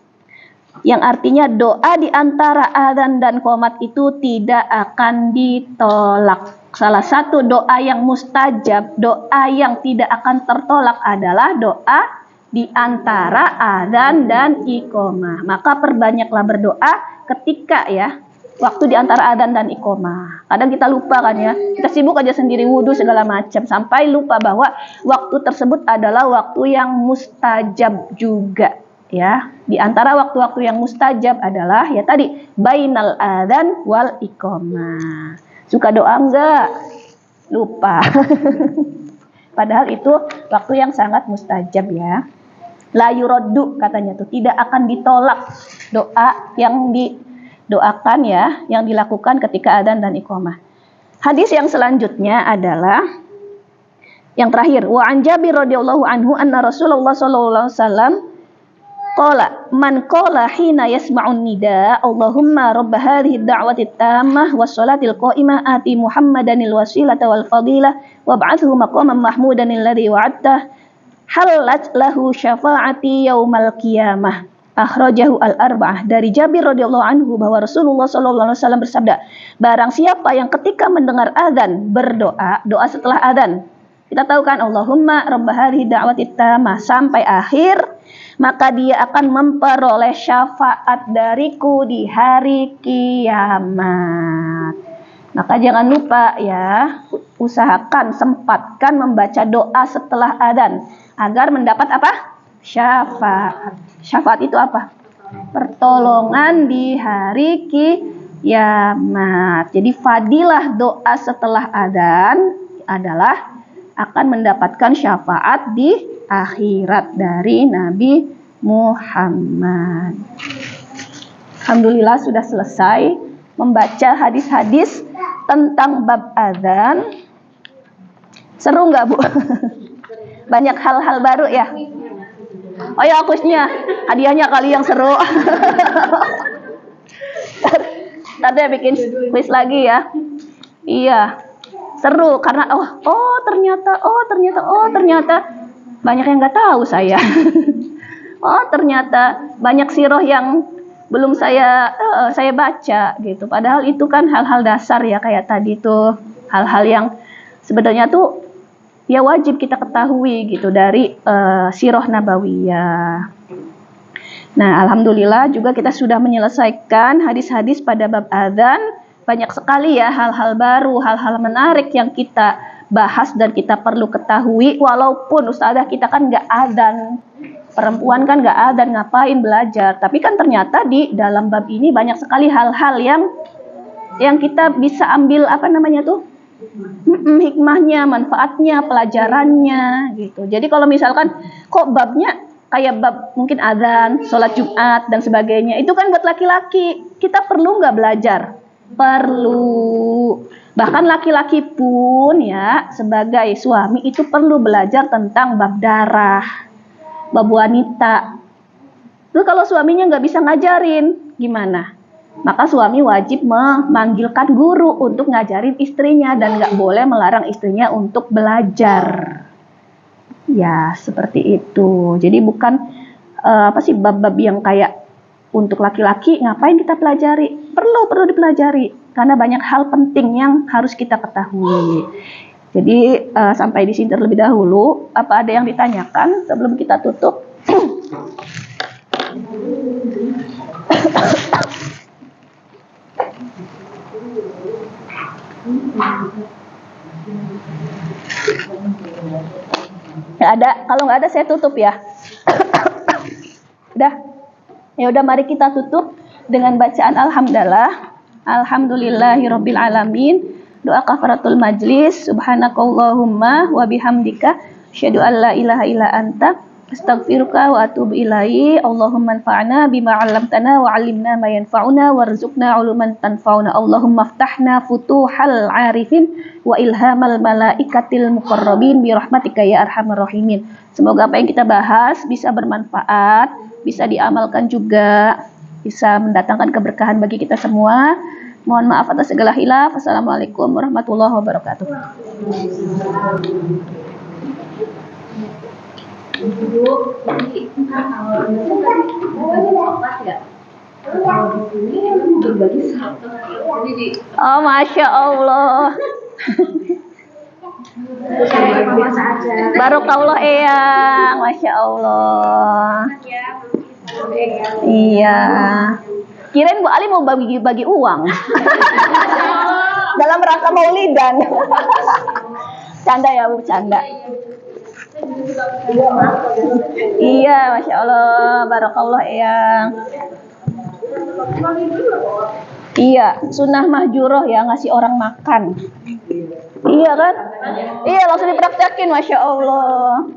yang artinya doa di antara adzan dan qomat itu tidak akan ditolak. Salah satu doa yang mustajab, doa yang tidak akan tertolak adalah doa di antara adzan dan iqamah. Maka perbanyaklah berdoa ketika ya waktu di antara adzan dan iqamah. Kadang kita lupa kan ya, kita sibuk aja sendiri wudu segala macam sampai lupa bahwa waktu tersebut adalah waktu yang mustajab juga. Ya, di antara waktu-waktu yang mustajab adalah ya tadi bainal adzan wal iqamah. Suka doa enggak? Lupa. Padahal itu waktu yang sangat mustajab ya. La yuraddu katanya tuh, tidak akan ditolak doa yang didoakan ya, yang dilakukan ketika adzan dan iqamah. Hadis yang selanjutnya adalah yang terakhir, wa an Jabir radhiyallahu anhu anna Rasulullah sallallahu alaihi wasallam qala man qala hina yasma'un nida Allahumma rabb hadhihi ad-da'wati tammah was salatil qa'imah ati Muhammadanil wasilata wal fadilah wab'athhu maqaman mahmudan alladhi wa'adtah halat lahu syafa'ati yaumal qiyamah, akhrajahu al-arba'ah. Dari Jabir radhiyallahu anhu bahwa Rasulullah sallallahu alaihi wasallam bersabda, barang siapa yang ketika mendengar azan berdoa, doa setelah azan, kita tahu kan Allahumma rabb hadhihi ad-da'wati tammah sampai akhir, maka dia akan memperoleh syafaat dariku di hari kiamat. Maka jangan lupa ya, usahakan, sempatkan membaca doa setelah adzan agar mendapat apa? Syafaat. Syafaat itu apa? Pertolongan di hari kiamat. Jadi fadilah doa setelah adzan adalah akan mendapatkan syafaat di akhirat dari Nabi Muhammad. Alhamdulillah sudah selesai membaca hadis-hadis tentang bab adzan. Seru nggak Bu? Banyak hal-hal baru ya. Oh ya, kusnya hadiahnya kali yang seru. Tadi bikin kuis lagi ya. Iya, seru karena ternyata banyak yang nggak tahu saya. Ternyata banyak sirah yang belum saya baca gitu. Padahal itu kan hal-hal dasar ya, kayak tadi tuh hal-hal yang sebenarnya tuh ya wajib kita ketahui gitu dari sirah nabawiyah. Nah, alhamdulillah juga kita sudah menyelesaikan hadis-hadis pada bab adzan. Banyak sekali ya hal-hal baru, hal-hal menarik yang kita bahas dan kita perlu ketahui. Walaupun ustazah kita kan nggak adzan, perempuan kan nggak adzan, ngapain belajar. Tapi kan ternyata di dalam bab ini banyak sekali hal-hal yang kita bisa ambil hikmahnya, manfaatnya, pelajarannya gitu. Jadi kalau misalkan kok babnya kayak bab mungkin adzan, sholat Jumat dan sebagainya, itu kan buat laki-laki. Kita perlu nggak belajar Perlu. Bahkan laki-laki pun ya sebagai suami itu perlu belajar tentang bab darah, bab wanita. Terus kalau suaminya nggak bisa ngajarin, gimana? Maka suami wajib memanggilkan guru untuk ngajarin istrinya dan nggak boleh melarang istrinya untuk belajar. Ya, seperti itu. Jadi bukan bab-bab yang kayak untuk laki-laki ngapain kita pelajari? Perlu dipelajari karena banyak hal penting yang harus kita ketahui. Jadi sampai di sini terlebih dahulu. Apa ada yang ditanyakan sebelum kita tutup? Nggak ada. Kalau nggak ada saya tutup ya. Ya udah mari kita tutup dengan bacaan alhamdulillah. Alhamdulillahirabbil alamin. Doa kafaratul majlis. Subhanakallahumma wa bihamdika asyhadu an la ilaha illa anta astaghfiruka wa atubu ilaihi. Allahumma anfa'na bima 'allamtana wa 'allimna ma yanfa'una warzuqna 'uluman tanfa'una. Allahumma iftahna futuhal 'arifin wa ilhamal malaikatil muqarrabin bi rahmatika ya arhamar rahimin. Semoga apa yang kita bahas bisa bermanfaat, bisa diamalkan juga, bisa mendatangkan keberkahan bagi kita semua. Mohon maaf atas segala hilaf. Assalamualaikum warahmatullahi wabarakatuh. Oh, Masya Allah. Barokallah eyang, Masya Allah. Iya. Kirain Bu Ali mau bagi-bagi uang dalam rangka maulidan. Canda ya Bu, canda. Iya, Masya Allah, Barokallah eyang. Iya, sunnah mahjuroh ya, ngasih orang makan. Iya kan? Iya, langsung dipraktekin, Masya Allah.